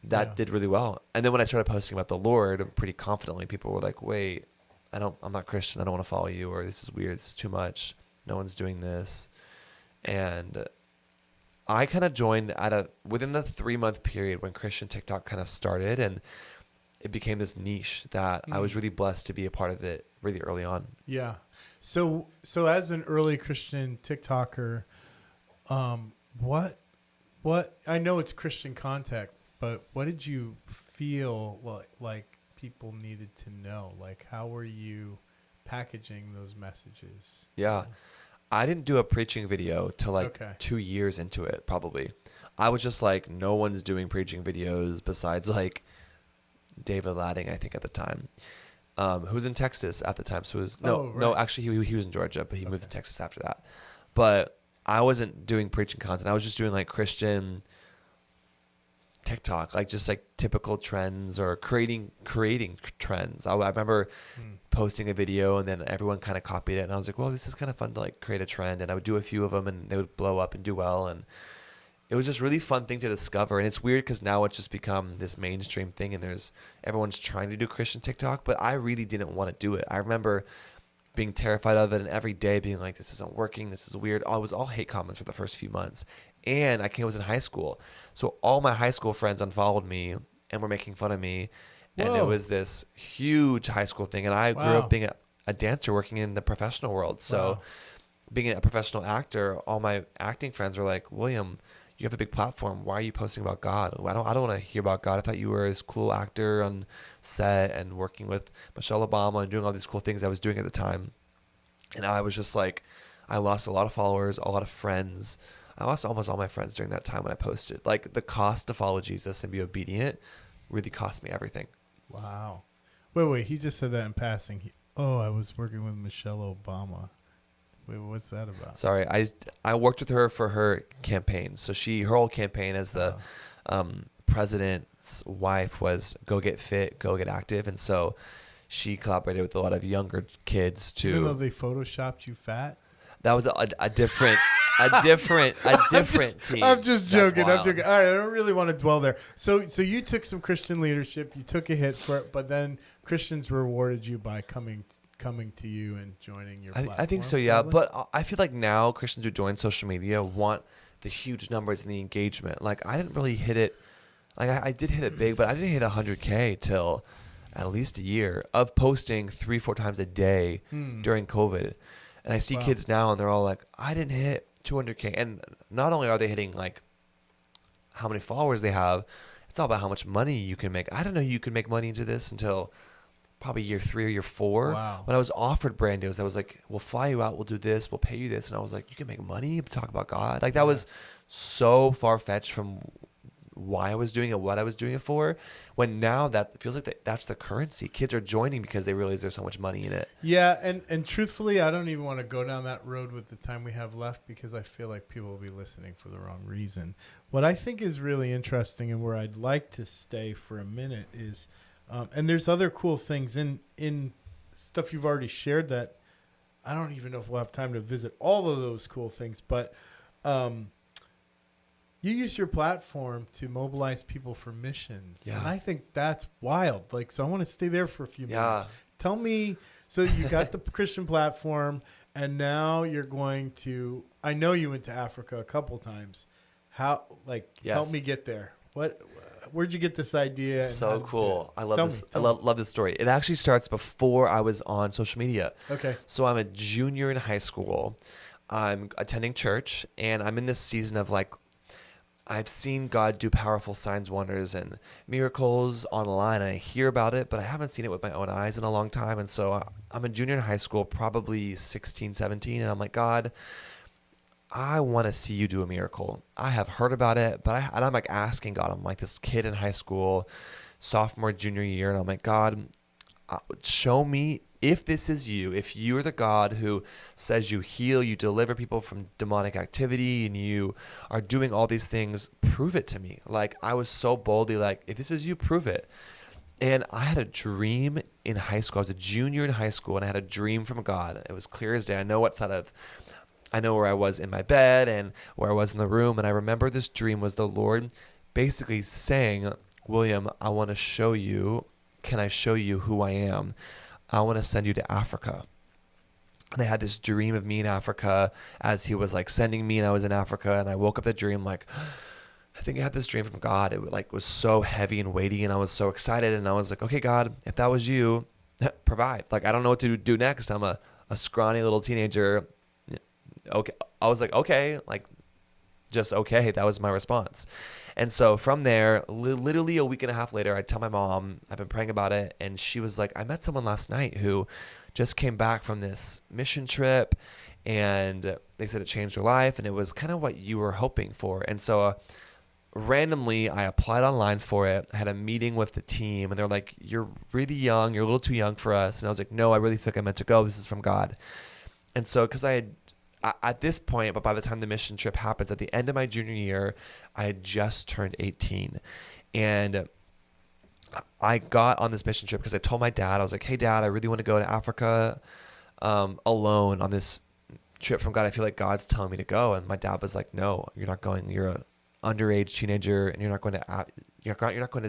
S2: that did really well. And then when I started posting about the Lord pretty confidently, people were like, wait, I'm not Christian. I don't want to follow you. Or this is weird. This is too much. No one's doing this. And I kind of joined within the 3-month period when Christian TikTok kind of started, and it became this niche that I was really blessed to be a part of it really early on.
S1: Yeah. So as an early Christian TikToker, what I know it's Christian content, but what did you feel like people needed to know? Like, how were you packaging those messages?
S2: Yeah. I didn't do a preaching video till like 2 years into it, probably. I was just like, no one's doing preaching videos besides like David Ladding, I think at the time, who was in Texas at the time. So it was no, actually he was in Georgia, but he moved to Texas after that. But I wasn't doing preaching content. I was just doing like Christian TikTok, like just like typical trends or creating trends. I remember posting a video and then everyone kind of copied it, and I was like, well, this is kind of fun to like create a trend. And I would do a few of them and they would blow up and do well, and it was just really fun thing to discover. And it's weird because now it's just become this mainstream thing, and everyone's trying to do Christian TikTok, but I really didn't want to do it. I remember being terrified of it, and every day being like, this isn't working, this is weird. It was all hate comments for the first few months. And I was in high school, so all my high school friends unfollowed me and were making fun of me. And it was this huge high school thing. And I grew up being a dancer working in the professional world. So being a professional actor, all my acting friends were like, William, you have a big platform. Why are you posting about God? I don't want to hear about God. I thought you were this cool actor on set and working with Michelle Obama and doing all these cool things I was doing at the time. And I was just like, I lost a lot of followers, a lot of friends. I lost almost all my friends during that time when I posted. Like the cost to follow Jesus and be obedient really cost me everything.
S1: Wow. Wait, he just said that in passing. I was working with Michelle Obama. Wait, what's that about?
S2: Sorry, I worked with her for her campaign. So her whole campaign as the president's wife was go get fit, go get active, and so she collaborated with a lot of younger kids to.
S1: Even though they photoshopped you fat.
S2: That was a different team.
S1: I'm just joking.
S2: That's
S1: I'm joking. All right, I don't really want to dwell there. So you took some Christian leadership. You took a hit for it, but then Christians rewarded you by coming to you and joining your platform.
S2: I think so, yeah.
S1: probably?
S2: But I feel like now Christians who join social media want the huge numbers and the engagement. Like I didn't really hit it. Like I did hit it big, but I didn't hit 100K till at least a year of posting 3-4 times a day during COVID. And I see kids now and they're all like, I didn't hit 200K. And not only are they hitting like how many followers they have, it's all about how much money you can make. I didn't know you could make money into this until probably year 3 or year 4.
S1: Wow.
S2: When I was offered brand deals, I was like, we'll fly you out, we'll do this, we'll pay you this. And I was like, you can make money, talk about God. Like that was so far-fetched from why I was doing it, what I was doing it for, when now that feels like that's the currency. Kids are joining because they realize there's so much money in it.
S1: Yeah, and truthfully, I don't even want to go down that road with the time we have left because I feel like people will be listening for the wrong reason. What I think is really interesting and where I'd like to stay for a minute is, and there's other cool things in stuff you've already shared that I don't even know if we'll have time to visit all of those cool things, but you use your platform to mobilize people for missions.
S2: Yeah.
S1: And I think that's wild. Like, so I want to stay there for a few minutes.
S2: Yeah.
S1: Tell me, so you got the Christian platform and now you're going to, I know you went to Africa a couple times. How, like, help me get there. Where'd you get this idea? And
S2: So cool. I love
S1: Tell
S2: this.
S1: me.
S2: I love this story. It actually starts before I was on social media.
S1: Okay.
S2: So I'm a junior in high school. I'm attending church and I'm in this season of like, I've seen God do powerful signs, wonders, and miracles online, and I hear about it, but I haven't seen it with my own eyes in a long time. And so I'm a junior in high school, probably 16, 17, and I'm like, God, I want to see you do a miracle. I have heard about it, and I'm like asking God. I'm like this kid in high school, sophomore, junior year, and I'm like, God, show me if this is you, if you're the God who says you heal, you deliver people from demonic activity, and you are doing all these things, prove it to me. Like I was so boldly like, if this is you, prove it. And I had a dream in high school. I was a junior in high school, and I had a dream from God. It was clear as day. I know where I was in my bed and where I was in the room. And I remember this dream was the Lord basically saying, William, I want to show you. Can I show you who I am? I want to send you to Africa. And I had this dream of me in Africa as he was like sending me, and I was in Africa, and I woke up the dream like, I think I had this dream from God. It like was so heavy and weighty, and I was so excited, and I was like, okay, God, if that was you, provide. Like, I don't know what to do next. I'm a scrawny little teenager. Okay. I was like, okay, like just okay. That was my response. And so from there, literally a week and a half later, I tell my mom, I've been praying about it. And she was like, I met someone last night who just came back from this mission trip, and they said it changed their life. And it was kind of what you were hoping for. And so randomly, I applied online for it. I had a meeting with the team, and they're like, you're really young. You're a little too young for us. And I was like, no, I really think I'm meant to go. This is from God. And so because I had, at this point, but by the time the mission trip happens, at the end of my junior year, I had just turned 18. And I got on this mission trip because I told my dad, I was like, hey, Dad, I really want to go to Africa alone on this trip from God. I feel like God's telling me to go. And my dad was like, no, you're not going. You're an underage teenager, and you're not going to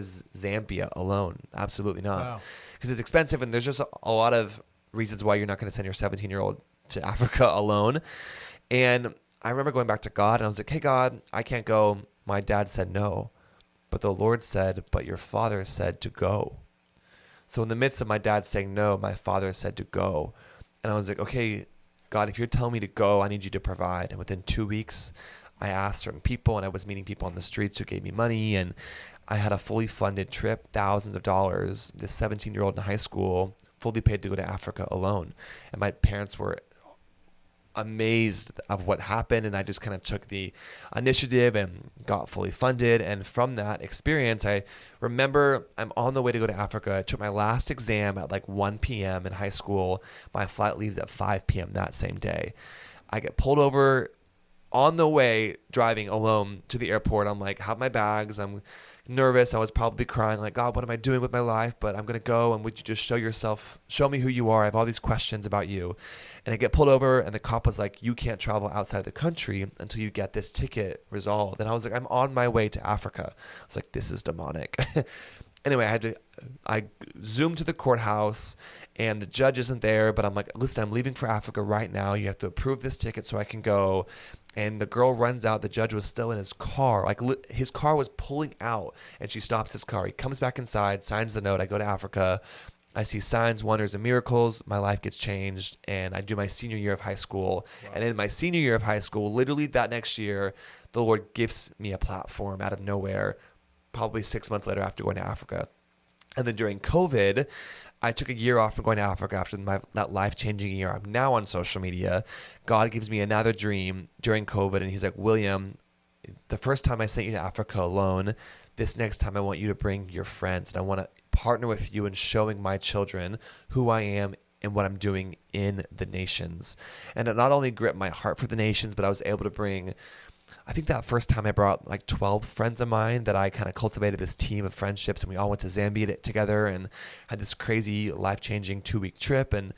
S2: Zambia alone. Absolutely not. Because it's expensive, and there's just a lot of reasons why you're not going to send your 17-year-old to Africa alone. And I remember going back to God, and I was like, hey, God, I can't go. My dad said no, but the Lord said, but your father said to go. So in the midst of my dad saying no, my father said to go. And I was like, okay, God, if you're telling me to go, I need you to provide. And within 2 weeks, I asked certain people, and I was meeting people on the streets who gave me money, and I had a fully funded trip, thousands of dollars, this 17-year-old in high school, fully paid to go to Africa alone. And my parents were amazed of what happened, and I just kind of took the initiative and got fully funded. And from that experience, I remember I'm on the way to go to Africa. I took my last exam at like 1 p.m. in high school. My flight leaves at 5 p.m. that same day. I get pulled over on the way driving alone to the airport. I'm like, have my bags. I'm nervous. I was probably crying like, God, what am I doing with my life? But I'm going to go, and would you just show me who you are? I have all these questions about you. And I get pulled over, and the cop was like, you can't travel outside of the country until you get this ticket resolved. And I was like, I'm on my way to Africa. I was like, this is demonic. Anyway, I zoomed to the courthouse, and the judge isn't there, but I'm like, listen, I'm leaving for Africa right now. You have to approve this ticket so I can go. And the girl runs out. The judge was still in his car. Like, his car was pulling out, and she stops his car. He comes back inside, signs the note. I go to Africa. I see signs, wonders, and miracles. My life gets changed, and I do my senior year of high school. Wow. And in my senior year of high school, literally that next year, the Lord gives me a platform out of nowhere, probably 6 months later after going to Africa. And then during COVID, I took a year off from going to Africa after that life-changing year. I'm now on social media. God gives me another dream during COVID, and he's like, William, the first time I sent you to Africa alone, this next time I want you to bring your friends, and I want to partner with you in showing my children who I am and what I'm doing in the nations. And it not only gripped my heart for the nations, but I was able to bring, I think that first time I brought like 12 friends of mine that I kind of cultivated this team of friendships, and we all went to Zambia together and had this crazy life-changing 2-week trip. And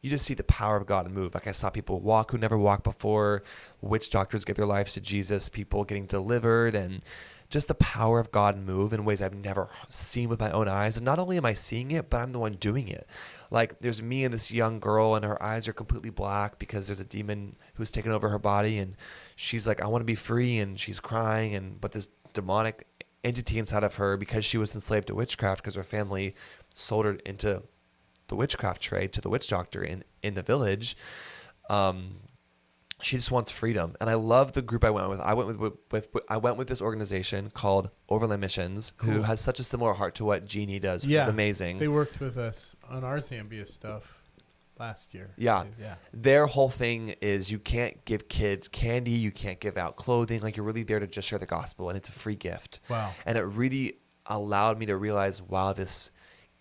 S2: you just see the power of God move. Like, I saw people walk who never walked before, witch doctors give their lives to Jesus, people getting delivered, and just the power of God move in ways I've never seen with my own eyes. And not only am I seeing it, but I'm the one doing it. Like, there's me and this young girl, and her eyes are completely black because there's a demon who's taken over her body, and she's like, I want to be free, and she's crying, but this demonic entity inside of her, because she was enslaved to witchcraft because her family sold her into the witchcraft trade to the witch doctor in the village. She just wants freedom. And I love the group I went with. I went with this organization called Overland Missions, who has such a similar heart to what Jeannie does, which is amazing.
S1: They worked with us on our Zambia stuff last year.
S2: Yeah. Their whole thing is you can't give kids candy, you can't give out clothing. Like, you're really there to just share the gospel, and it's a free gift.
S1: Wow.
S2: And it really allowed me to realize, wow, this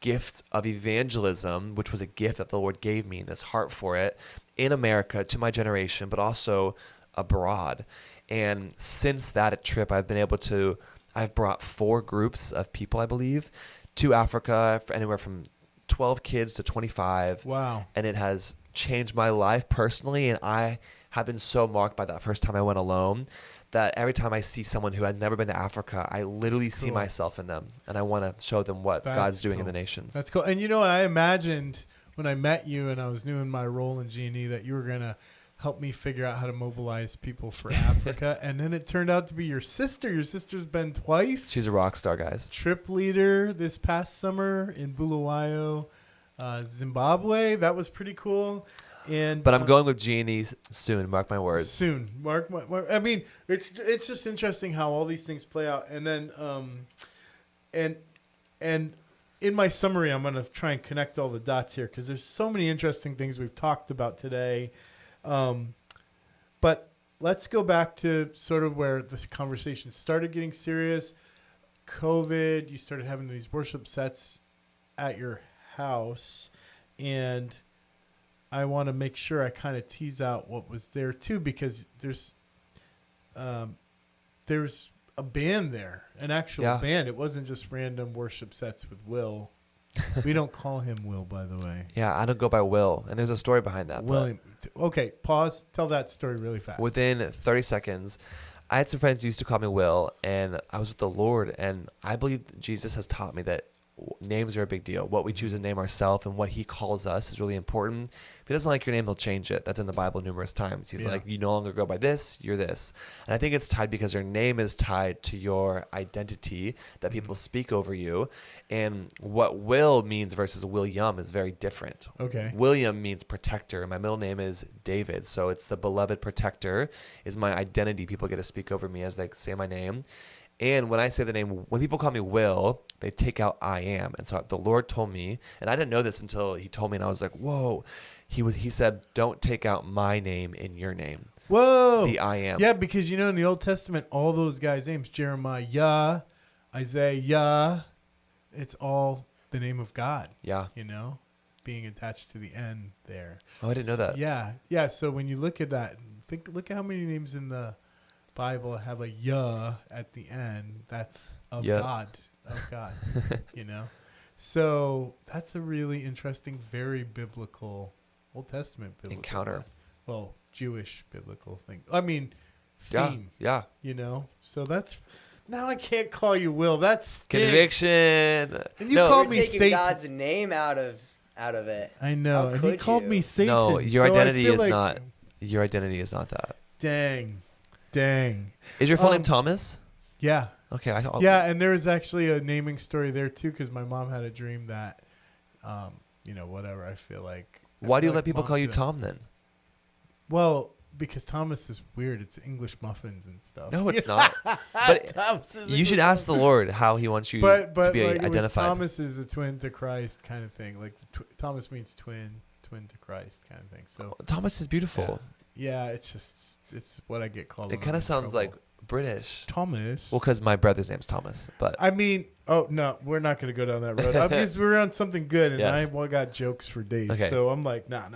S2: gift of evangelism, which was a gift that the Lord gave me, and this heart for it in America to my generation, but also abroad. And since that trip, I've brought 4 groups of people, I believe, to Africa, for anywhere from 12 kids to 25.
S1: Wow.
S2: And it has changed my life personally. And I have been so marked by that first time I went alone that every time I see someone who had never been to Africa, I literally see myself in them, and I want to show them what God's doing in the nations.
S1: That's cool. And I imagined when I met you and I was doing my role in G&E that you were going to help me figure out how to mobilize people for Africa. And then it turned out to be your sister. Your sister's been twice.
S2: She's a rock star, guys.
S1: Trip leader this past summer in Bulawayo, Zimbabwe. That was pretty cool. But
S2: I'm going with G&E soon. Mark my words.
S1: Soon, mark my. I mean, it's just interesting how all these things play out. And then, and in my summary, I'm going to try and connect all the dots here because there's so many interesting things we've talked about today. But let's go back to sort of where this conversation started getting serious. COVID, you started having these worship sets at your house, and I want to make sure I kind of tease out what was there too, because there's a band there, an actual band. It wasn't just random worship sets with Will. We don't call him Will, by the way.
S2: Yeah, I don't go by Will, and there's a story behind that.
S1: William. Okay, pause. Tell that story really fast.
S2: Within 30 seconds, I had some friends who used to call me Will, and I was with the Lord, and I believe Jesus has taught me that names are a big deal. What we choose to name ourselves and what he calls us is really important. If he doesn't like your name, he'll change it. That's in the Bible numerous times. He's like, you no longer go by this, you're this. And I think it's tied because your name is tied to your identity that people speak over you. And what Will means versus William is very different.
S1: Okay.
S2: William means protector. My middle name is David. So it's the beloved protector is my identity. People get to speak over me as they say my name. And when I say the name, when people call me Will, they take out I am. And so the Lord told me, and I didn't know this until he told me, and I was like, whoa. He said, don't take out my name in your name.
S1: Whoa.
S2: The I am.
S1: Yeah, because in the Old Testament, all those guys' names, Jeremiah, Isaiah, it's all the name of God.
S2: Yeah.
S1: Being attached to the end there.
S2: Oh, I didn't know that.
S1: Yeah. Yeah. So when you look at that, look at how many names in the Bible have a Yah at the end. That's of God. Of God. So that's a really interesting, very biblical Old Testament biblical
S2: encounter.
S1: Well, Jewish biblical thing. I mean, theme.
S2: Yeah.
S1: So that's now I can't call you Will. That's
S2: conviction.
S1: And you
S7: You're
S1: called me
S7: taking
S1: Satan.
S7: God's name out of it.
S1: I know.
S7: How
S1: And he
S7: could
S1: called
S7: you?
S1: me Satan.
S2: No, your
S1: so
S2: identity
S1: I feel
S2: is
S1: like,
S2: not. Your identity is not that.
S1: Dang.
S2: Is your full name Thomas?
S1: Yeah.
S2: Okay.
S1: Yeah, and there was actually a naming story there too, because my mom had a dream that, whatever. I feel like.
S2: Why do you
S1: like
S2: let people call you
S1: moms
S2: Tom then?
S1: Well, because Thomas is weird. It's English muffins and stuff.
S2: No, it's not. But you should ask the Lord how He wants you
S1: but
S2: to be
S1: like
S2: identified.
S1: Thomas is a twin to Christ kind of thing. Like Thomas means twin to Christ kind of thing. So
S2: Thomas is beautiful.
S1: yeah, it's what I get called.
S2: It kind of sounds like British.
S1: Thomas.
S2: Well, because my brother's name's Thomas. But
S1: I mean, oh no, we're not going to go down that road. Because we're on something good, and
S2: Yes.
S1: I got jokes for days.
S2: Okay.
S1: So I'm like, nah.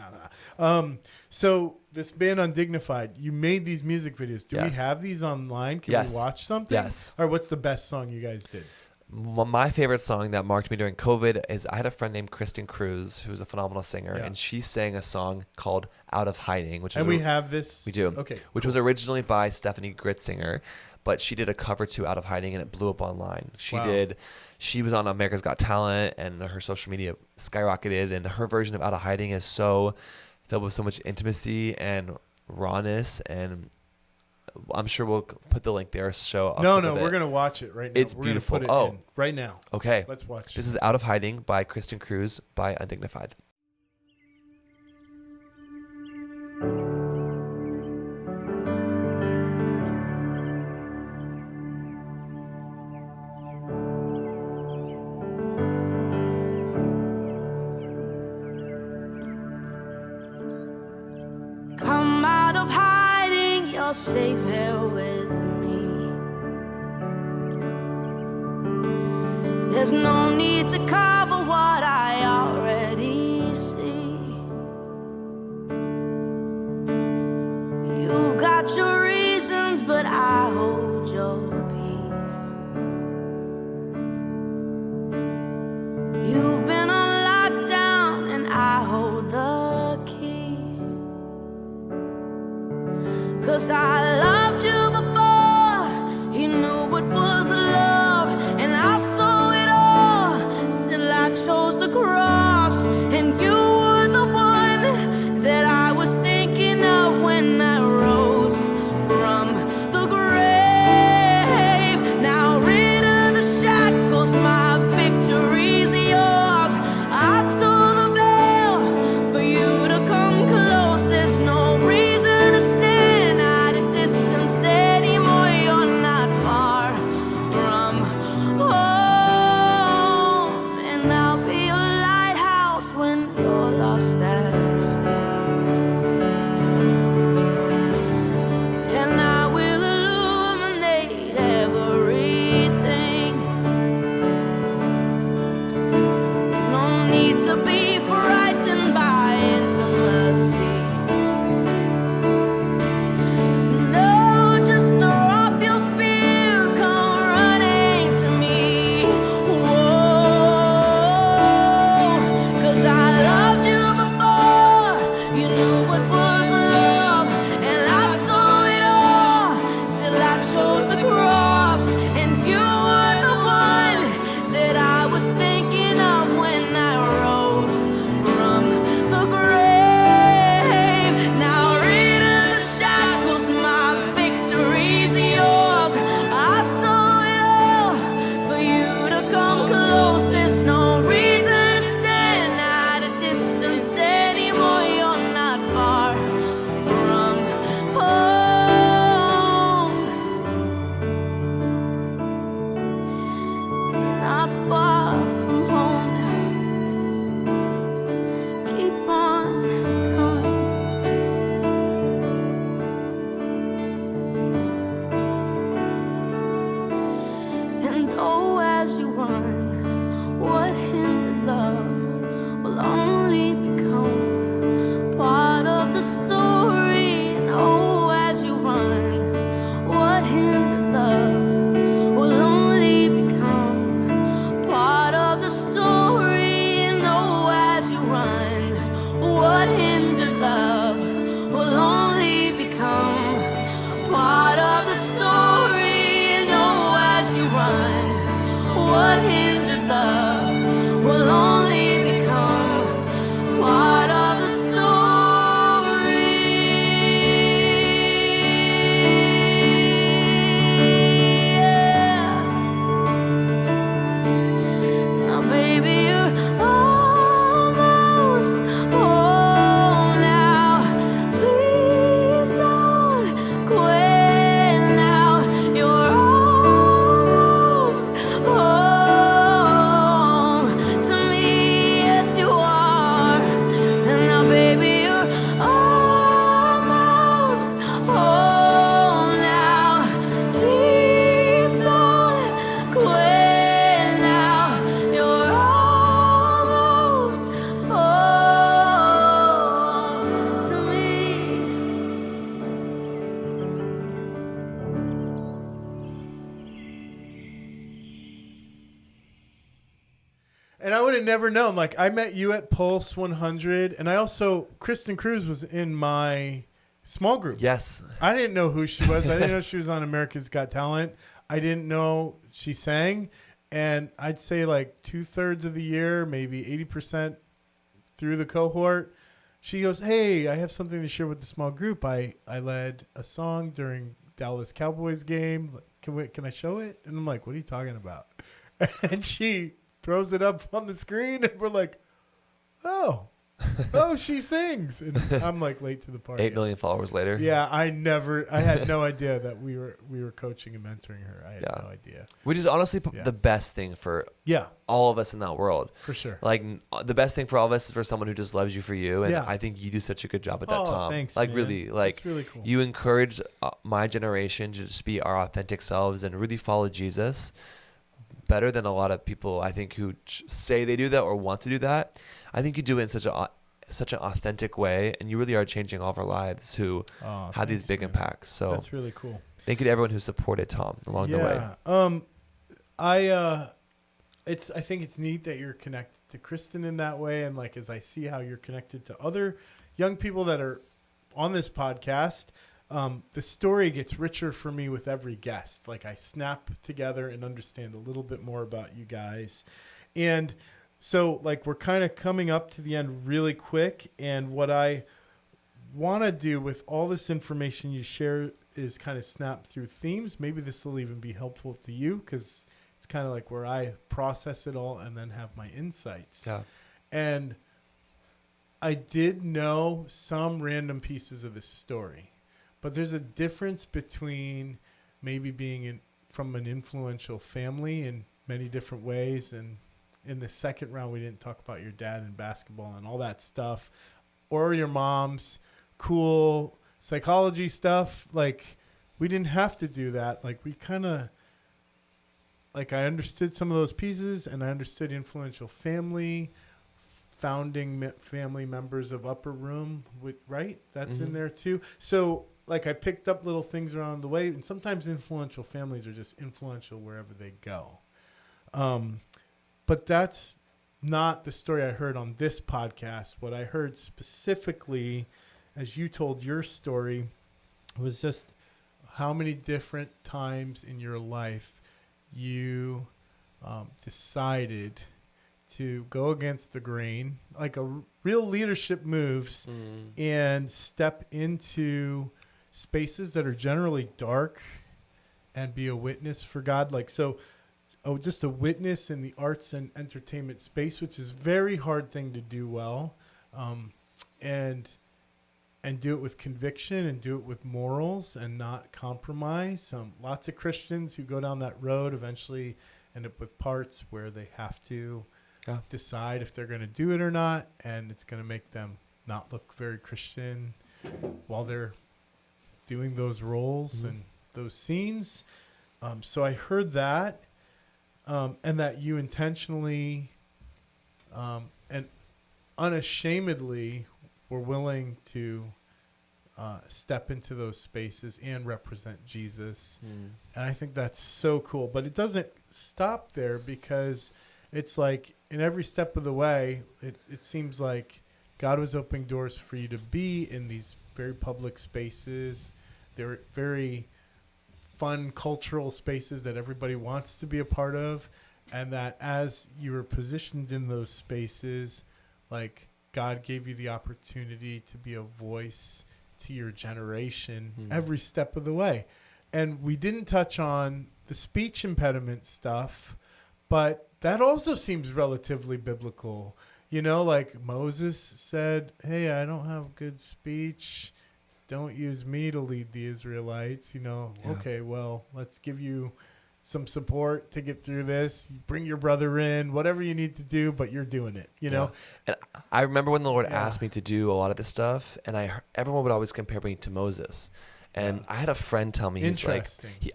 S1: So this band Undignified, you made these music videos. Do we
S2: Yes.
S1: have these online? Can
S2: Yes.
S1: we watch something?
S2: Yes.
S1: Or what's the best song you guys did?
S2: my favorite song that marked me during COVID is I had a friend named Kristen Cruz, who's a phenomenal singer,
S1: Yeah.
S2: and she sang a song called "Out of Hiding," which
S1: And
S2: is
S1: we have this.
S2: we do.
S1: Okay.
S2: Which was originally by Stephanie Gritzinger, but she did a cover to "Out of Hiding" and it blew up online. She was on America's Got Talent, and her social media skyrocketed. And her version of "Out of Hiding" is so filled with so much intimacy and rawness, and I'm sure we'll put the link there.
S1: No, we're gonna watch it right now.
S2: It's
S1: we're
S2: beautiful.
S1: Gonna put it in right now.
S2: Okay.
S1: Let's watch.
S2: This is "Out of Hiding" by Kristen Cruz by Undignified.
S8: Come out of hiding, you're safe here with me. There's no need to cover what I already see. You've got your reasons, but I hold your peace. You've been on lockdown, and I hold the key. 'Cause I loved you before you knew what was love, and I saw it all still run, what hindered love will only become part of the story. And oh, as you run, what hindered love will only become part of the story. And oh, as you run, what hindered love will only become part of the story. And oh, as you run, what hindered love will only become part of the story. Now, baby, you're almost home now. Please don't quit now. You're almost home to me. Yes, you are. And now, baby, you're almost home now. Please don't quit now. You're almost home to me.
S1: And I would have never known. Like, I met you at Pulse 100, and I also, Kristen Cruz was in my small group.
S2: Yes.
S1: I didn't know who she was. I didn't know she was on America's Got Talent. I didn't know she sang. And I'd say like 2/3 of the year, maybe 80% through the cohort, she goes, "Hey, I have something to share with the small group. I led a song during Dallas Cowboys game. Can I show it?" And I'm like, "What are you talking about?" And she throws it up on the screen, and we're like, "Oh, she sings." And I'm like late to the party.
S2: 8 million followers later.
S1: Yeah, I had no idea that we were coaching and mentoring her. I had no idea.
S2: Which is honestly the best thing for all of us in that world.
S1: For sure.
S2: Like, the best thing for all of us is for someone who just loves you for you. And I think you do such a good job at that, Tom.
S1: Thanks,
S2: like,
S1: man.
S2: really, like,
S1: That's really cool.
S2: you encourage my generation to just be our authentic selves and really follow Jesus better than a lot of people, I think, who say they do that or want to do that. I think you do it in such an authentic way, and you really are changing all of our lives who have these big impacts. So
S1: that's really cool.
S2: Thank you to everyone who supported Tom along the way.
S1: I think it's neat that you're connected to Kristen in that way, and like as I see how you're connected to other young people that are on this podcast, the story gets richer for me with every guest. Like, I snap together and understand a little bit more about you guys. And so, like, we're kind of coming up to the end really quick. And what I want to do with all this information you share is kind of snap through themes. Maybe this will even be helpful to you, because it's kind of like where I process it all and then have my insights.
S2: Yeah.
S1: And I did know some random pieces of this story. But there's a difference between maybe being from an influential family in many different ways. And in the second round, we didn't talk about your dad and basketball and all that stuff, or your mom's cool psychology stuff. Like, we didn't have to do that. Like, we kind of, like, I understood some of those pieces, and I understood influential family, founding family members of Upper Room, right? That's in there too. So, like, I picked up little things around the way, and sometimes influential families are just influential wherever they go. But that's not the story I heard on this podcast. What I heard specifically, as you told your story, was just how many different times in your life you decided to go against the grain, like a real leadership moves, and step into spaces that are generally dark and be a witness for God. Like, so just a witness in the arts and entertainment space, which is a very hard thing to do well, and do it with conviction and do it with morals and not compromise. Lots of Christians who go down that road eventually end up with parts where they have to decide if they're going to do it or not, and it's going to make them not look very Christian while they're doing those roles and those scenes. So I heard that. and that you intentionally and unashamedly were willing to step into those spaces and represent Jesus. And I think that's so cool. But it doesn't stop there, because it's like in every step of the way, it seems like God was opening doors for you to be in these very public spaces. They're very fun cultural spaces that everybody wants to be a part of. And that as you were positioned in those spaces, like God gave you the opportunity to be a voice to your generation every step of the way. And we didn't touch on the speech impediment stuff, but that also seems relatively biblical. You know, like Moses said, hey, I don't have good speech. Don't use me to lead the Israelites. You know, okay, well, let's give you some support to get through this. You bring your brother in, whatever you need to do, but you're doing it, you know?
S2: And I remember when the Lord asked me to do a lot of this stuff, and everyone would always compare me to Moses. And I had a friend tell me, he's like,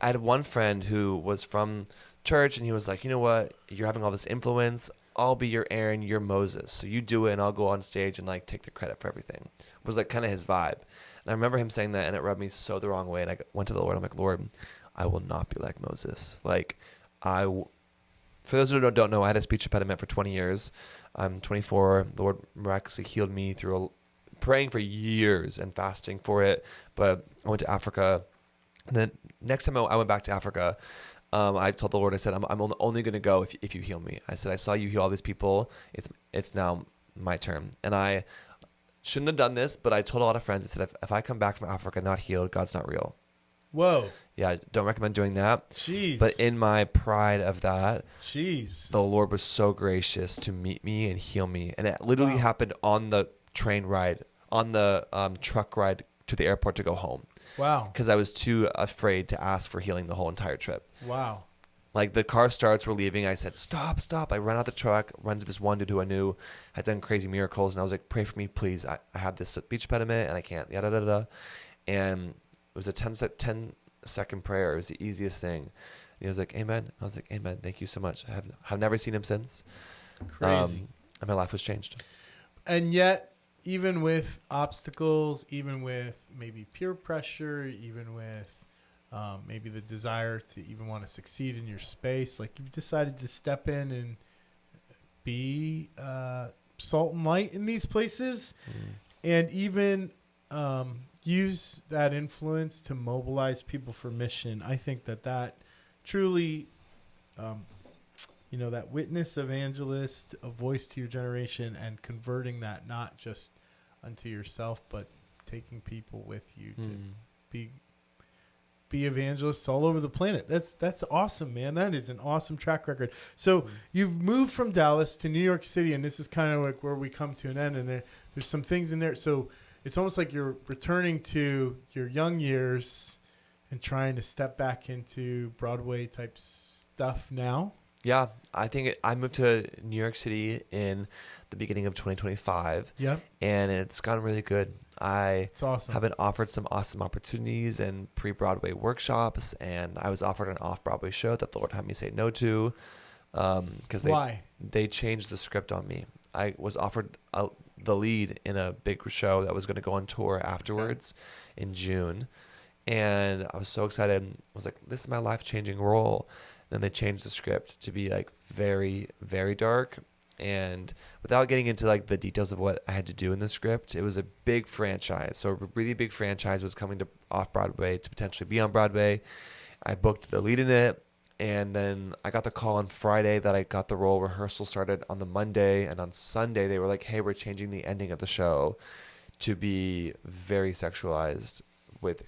S2: I had one friend who was from church, and he was like, you know what? You're having all this influence. I'll be your Aaron, you're Moses. So you do it, and I'll go on stage and like take the credit for everything. It was like kind of his vibe. And I remember him saying that, and it rubbed me so the wrong way. And I went to the Lord. I'm like, Lord, I will not be like Moses. Like, for those who don't know, I had a speech impediment for 20 years. I'm 24. The Lord miraculously healed me through praying for years and fasting for it. But I went to Africa. And then next time I went back to Africa, I told the Lord, I said, I'm only going to go if you heal me. I said, I saw you heal all these people. It's now my turn. And I shouldn't have done this, but I told a lot of friends, I said, if I come back from Africa not healed, God's not real.
S1: Whoa.
S2: Yeah, I don't recommend doing that.
S1: Jeez.
S2: But in my pride of that,
S1: the
S2: Lord was so gracious to meet me and heal me. And it literally happened on the train ride, on the truck ride to the airport to go home.
S1: Wow.
S2: Because I was too afraid to ask for healing the whole entire trip.
S1: Wow.
S2: Like the car starts, we're leaving. I said, stop. I run out the truck, run to this one dude who I knew had done crazy miracles. And I was like, pray for me, please. I have this speech impediment and I can't, yada, yada, yada. And it was a 10-second prayer. It was the easiest thing. And he was like, amen. I was like, amen. Thank you so much. I've never seen him since.
S1: Crazy.
S2: And my life was changed.
S1: And yet, even with obstacles, even with maybe peer pressure, even with maybe the desire to even want to succeed in your space, like you've decided to step in and be salt and light in these places, and even use that influence to mobilize people for mission. I think that truly, that witness evangelist, a voice to your generation, and converting that not just unto yourself, but taking people with you to be evangelists all over the planet. That's awesome, man. That is an awesome track record. So you've moved from Dallas to New York City, and this is kind of like where we come to an end, and there's some things in there. So it's almost like you're returning to your young years and trying to step back into Broadway type stuff now.
S2: Yeah, I think I moved to New York City in the beginning of 2025.
S1: Yeah.
S2: And it's gone really good.
S1: It's awesome.
S2: Have been offered some awesome opportunities and pre-Broadway workshops, and I was offered an off-Broadway show that the Lord had me say no to. Because they changed the script on me. I was offered the lead in a big show that was going to go on tour afterwards in June. And I was so excited. I was like, this is my life-changing role. Then they changed the script to be like very, very dark. And without getting into like the details of what I had to do in the script, it was a big franchise. So a really big franchise was coming to off-Broadway to potentially be on Broadway. I booked the lead in it. And then I got the call on Friday that I got the role. Rehearsal started on the Monday. And on Sunday, they were like, hey, we're changing the ending of the show to be very sexualized.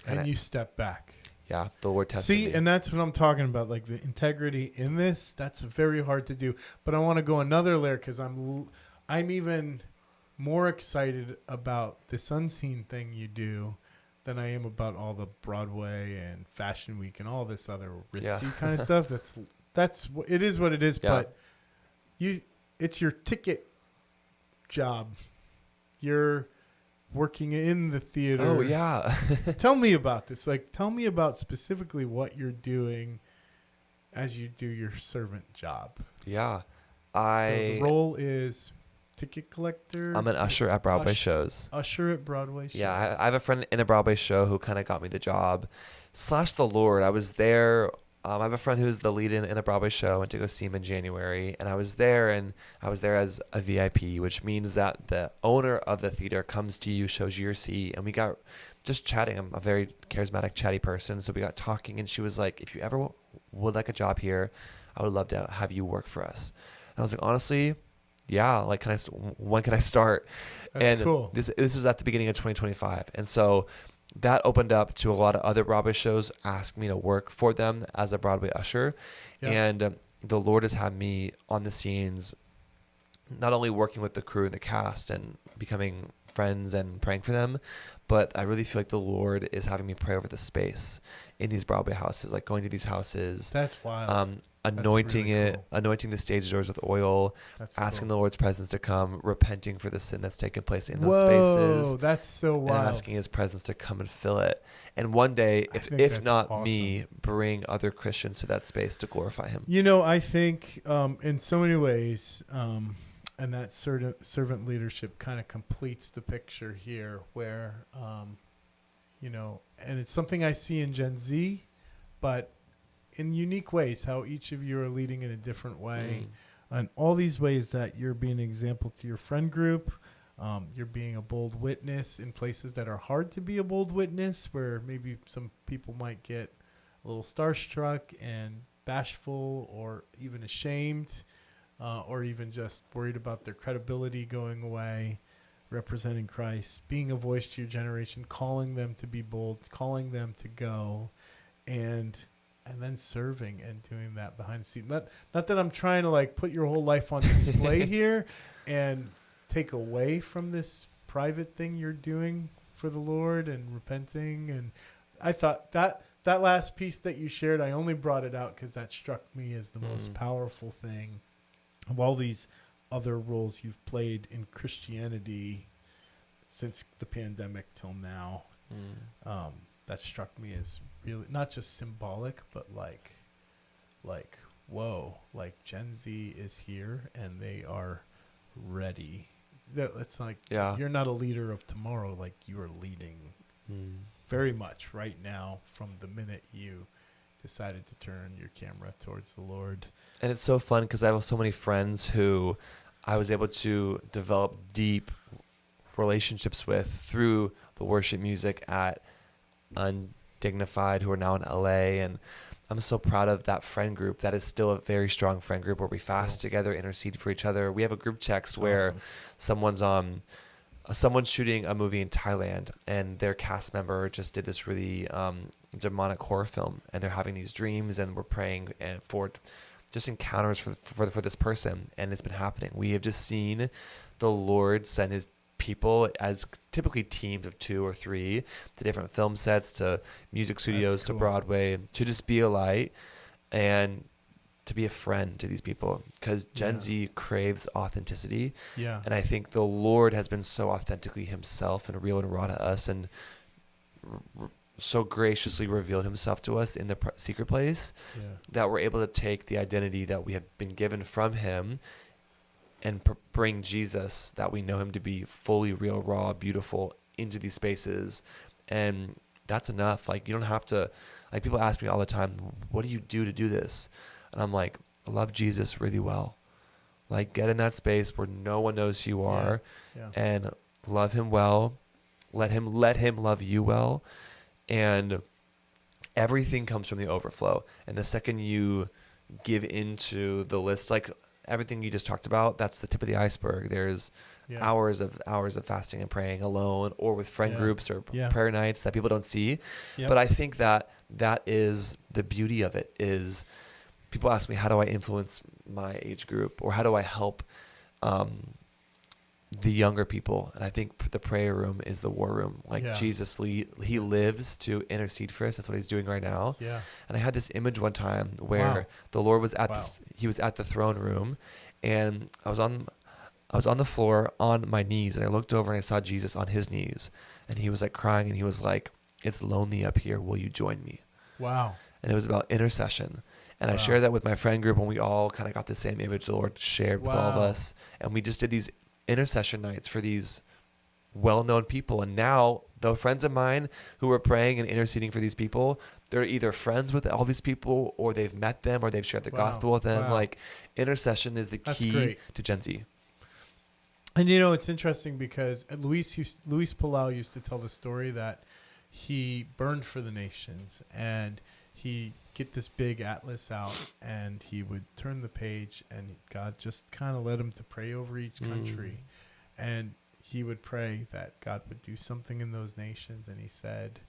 S2: And you step back. Yeah, the Lord tested me.
S1: And that's what I'm talking about, like the integrity in this. That's very hard to do. But I want to go another layer because I'm even more excited about this unseen thing you do than I am about all the Broadway and Fashion Week and all this other ritzy kind of stuff. It is what it is. Yeah. But it's your ticket job. You're working in the theater.
S2: Oh, yeah.
S1: Tell me about this. Like, tell me about specifically what you're doing as you do your servant job.
S2: Yeah.
S1: So the role is ticket collector.
S2: I'm an usher at Broadway shows.
S1: Usher at Broadway shows.
S2: Yeah, I have a friend in a Broadway show who kind of got me the job. / the Lord. I was there. I have a friend who's the lead in a Broadway show. I went to go see him in January, and I was there as a VIP, which means that the owner of the theater comes to you, shows you your seat, and we got just chatting. I'm a very charismatic, chatty person, so we got talking, and she was like, "If you ever would like a job here, I would love to have you work for us." And I was like, honestly, yeah, like, when can I start?
S1: That's cool.
S2: This was at the beginning of 2025, and so that opened up to a lot of other Broadway shows ask me to work for them as a Broadway usher.
S1: Yeah.
S2: And the Lord has had me on the scenes, not only working with the crew and the cast and becoming friends and praying for them, but I really feel like the Lord is having me pray over the space in these Broadway houses, like going to these houses.
S1: That's wild.
S2: Anointing
S1: really cool.
S2: anointing the stage doors with oil,
S1: That's
S2: asking
S1: cool.
S2: the Lord's presence to come, repenting for the sin that's taken place in those
S1: Whoa,
S2: spaces.
S1: that's so
S2: And
S1: wild.
S2: asking His presence to come and fill it. And one day,
S1: I think
S2: if
S1: that's
S2: not
S1: awesome.
S2: me, bring other Christians to that space to glorify Him.
S1: You know, I think in so many ways, and that servant leadership kind of completes the picture here where, you know, and it's something I see in Gen Z, but in unique ways, how each of you are leading in a different way. And all these ways that you're being an example to your friend group. You're being a bold witness in places that are hard to be a bold witness, where maybe some people might get a little starstruck and bashful or even ashamed, or even just worried about their credibility going away, representing Christ, being a voice to your generation, calling them to be bold, calling them to go, and then serving and doing that behind the scenes. Not that I'm trying to like put your whole life on display here and take away from this private thing you're doing for the Lord and repenting. And I thought that last piece that you shared, I only brought it out because that struck me as the most powerful thing of all these other roles you've played in Christianity since the pandemic till now. That struck me as really not just symbolic, but like, whoa, like Gen Z is here and they are ready. It's like, you're not a leader of tomorrow. Like, you are leading very much right now from the minute you decided to turn your camera towards the Lord.
S2: And it's so fun because I have so many friends who I was able to develop deep relationships with through the worship music at Undignified, who are now in LA. And I'm so proud of that friend group. That is still a very strong friend group where we fast together, intercede for each other. We have a group text where someone's shooting a movie in Thailand, and their cast member just did this really demonic horror film, and they're having these dreams, and we're praying and for just encounters for this person, and it's been happening. We have just seen the Lord send His people as typically teams of 2 or 3 to different film sets, to music studios, to Broadway, to just be a light and to be a friend to these people, because Gen Z craves authenticity. And I think the Lord has been so authentically Himself and real and raw to us, and so graciously revealed Himself to us in the secret place, that we're able to take the identity that we have been given from Him and bring Jesus, that we know Him to be fully real, raw, beautiful, into these spaces. And that's enough. Like, you don't have to, like, people ask me all the time, what do you do to do this? And I'm like, love Jesus really well. Like, get in that space where no one knows who you are, and love Him well. Let Him love you well. And everything comes from the overflow. And the second you give into the list, like everything you just talked about, that's the tip of the iceberg. There's hours of fasting and praying alone, or with friend groups, or prayer nights that people don't see. But I think that is the beauty of it. Is people ask me, how do I influence my age group, or how do I help the younger people? And I think the prayer room is the war room. Like, Jesus, He lives to intercede for us. That's what He's doing right now. And I had this image one time where the Lord was He was at the throne room, and I was on the floor on my knees, and I looked over and I saw Jesus on His knees, and He was like crying, and He was like, "It's lonely up here. Will you join me?"
S1: Wow.
S2: And it was about intercession. And I shared that with my friend group, and we all kind of got the same image the Lord shared with all of us. And we just did these intercession nights for these well-known people. And now the friends of mine who were praying and interceding for these people, they're either friends with all these people, or they've met them, or they've shared the gospel with them. Like, intercession is the key to Gen Z.
S1: And you know, it's interesting because Luis Palau used to tell the story that he burned for the nations, and he get this big atlas out, and he would turn the page, and God just kind of led him to pray over each country. And he would pray that God would do something in those nations. And he said,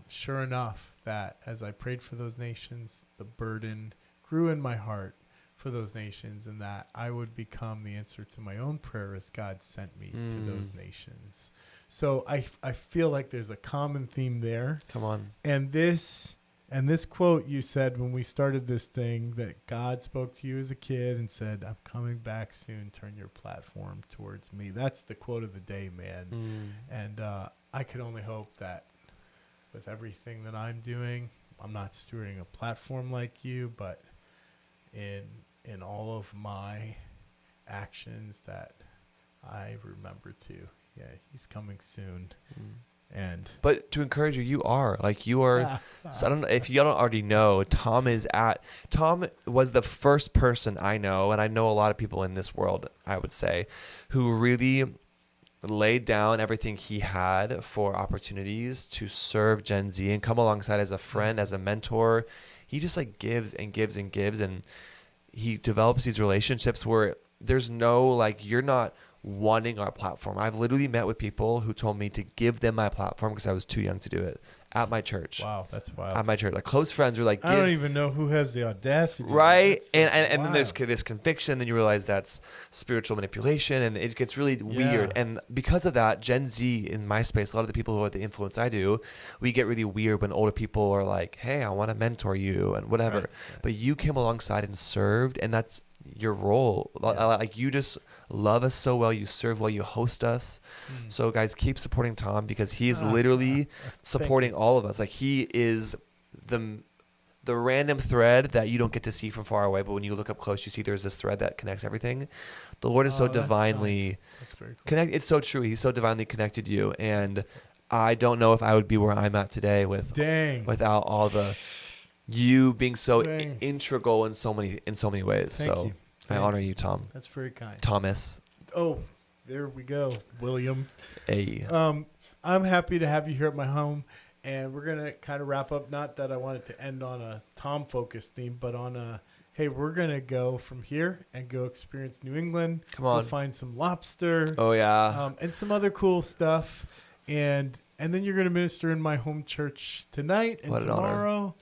S1: sure enough, that as I prayed for those nations, the burden grew in my heart for those nations, and that I would become the answer to my own prayer as God sent me to those nations. So I feel like there's a common theme there.
S2: Come on.
S1: And this quote you said when we started this thing, that God spoke to you as a kid and said, I'm coming back soon, turn your platform towards me. That's the quote of the day, man. And I could only hope that with everything that I'm doing, I'm not stewarding a platform like you, but in all of my actions, that I remember to, he's coming soon. But
S2: to encourage you, you are. So I don't know if you don't already know, Tom was the first person I know, and I know a lot of people in this world, I would say, who really laid down everything he had for opportunities to serve Gen Z and come alongside as a friend, as a mentor. He just gives and gives and gives, and he develops these relationships where there's no, you're not wanting our platform. I've literally met with people who told me to give them my platform because I was too young to do it at my church.
S1: Wow, that's wild.
S2: At my church, close friends are like,
S1: I don't even know who has the audacity.
S2: Right, and then there's this conviction. Then you realize that's spiritual manipulation, and it gets really weird. And because of that, Gen Z in my space, a lot of the people who have the influence I do, we get really weird when older people are like, "Hey, I want to mentor you," and whatever. Right. But you came alongside and served, and that's your role. You just love us so well, you serve well, you host us. So guys, keep supporting Tom, because he is literally supporting all of us. He is the random thread that you don't get to see from far away, but when you look up close, you see there's this thread that connects everything. The Lord is so divinely connected. It's so true. He's so divinely connected you, and I don't know if I would be where I'm at today without all the you being so integral in so many ways. Thank you. I honor you, Tom.
S1: That's very kind.
S2: Thomas.
S1: Oh, there we go, William.
S2: Hey.
S1: I'm happy to have you here at my home, and we're gonna kind of wrap up. Not that I wanted to end on a Tom-focused theme, but on hey, we're gonna go from here and go experience New England.
S2: Come on,
S1: go find some lobster.
S2: Oh yeah,
S1: and some other cool stuff, and then you're gonna minister in my home church tonight and tomorrow.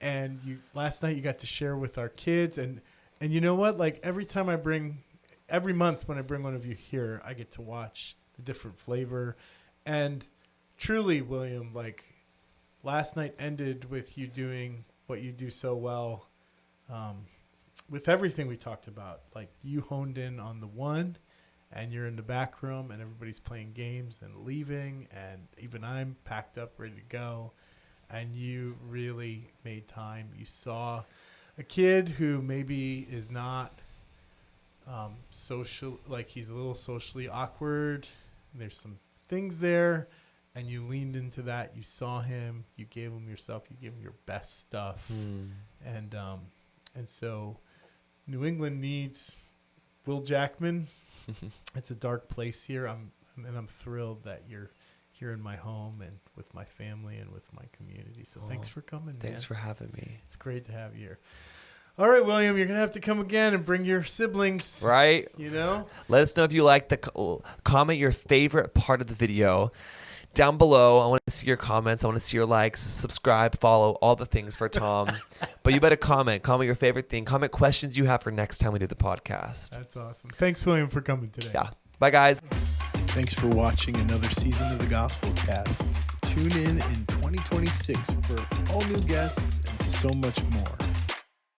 S1: And last night you got to share with our kids, and you know what? Every month when I bring one of you here, I get to watch the different flavor. And truly, William, last night ended with you doing what you do so well, with everything we talked about. You honed in on the one, and you're in the back room, and everybody's playing games and leaving, and even I'm packed up, ready to go. And you really made time. You saw a kid who maybe is not social, he's a little socially awkward. There's some things there, and you leaned into that. You saw him. You gave him yourself. You gave him your best stuff. And so New England needs Will Jackman. It's a dark place here. I'm thrilled that you're here in my home and with my family and with my community. So thanks for coming,
S2: Thanks for having me.
S1: It's great to have you here. All right, William, you're going to have to come again and bring your siblings.
S2: Right. Let us know if you like comment your favorite part of the video down below. I want to see your comments. I want to see your likes, subscribe, follow, all the things for Tom. But you better comment your favorite thing. Comment questions you have for next time we do the podcast.
S1: That's awesome. Thanks, William, for coming today.
S2: Yeah. Bye, guys.
S1: Thanks for watching another season of the Gospel Cast. Tune in 2026 for all new guests and so much more.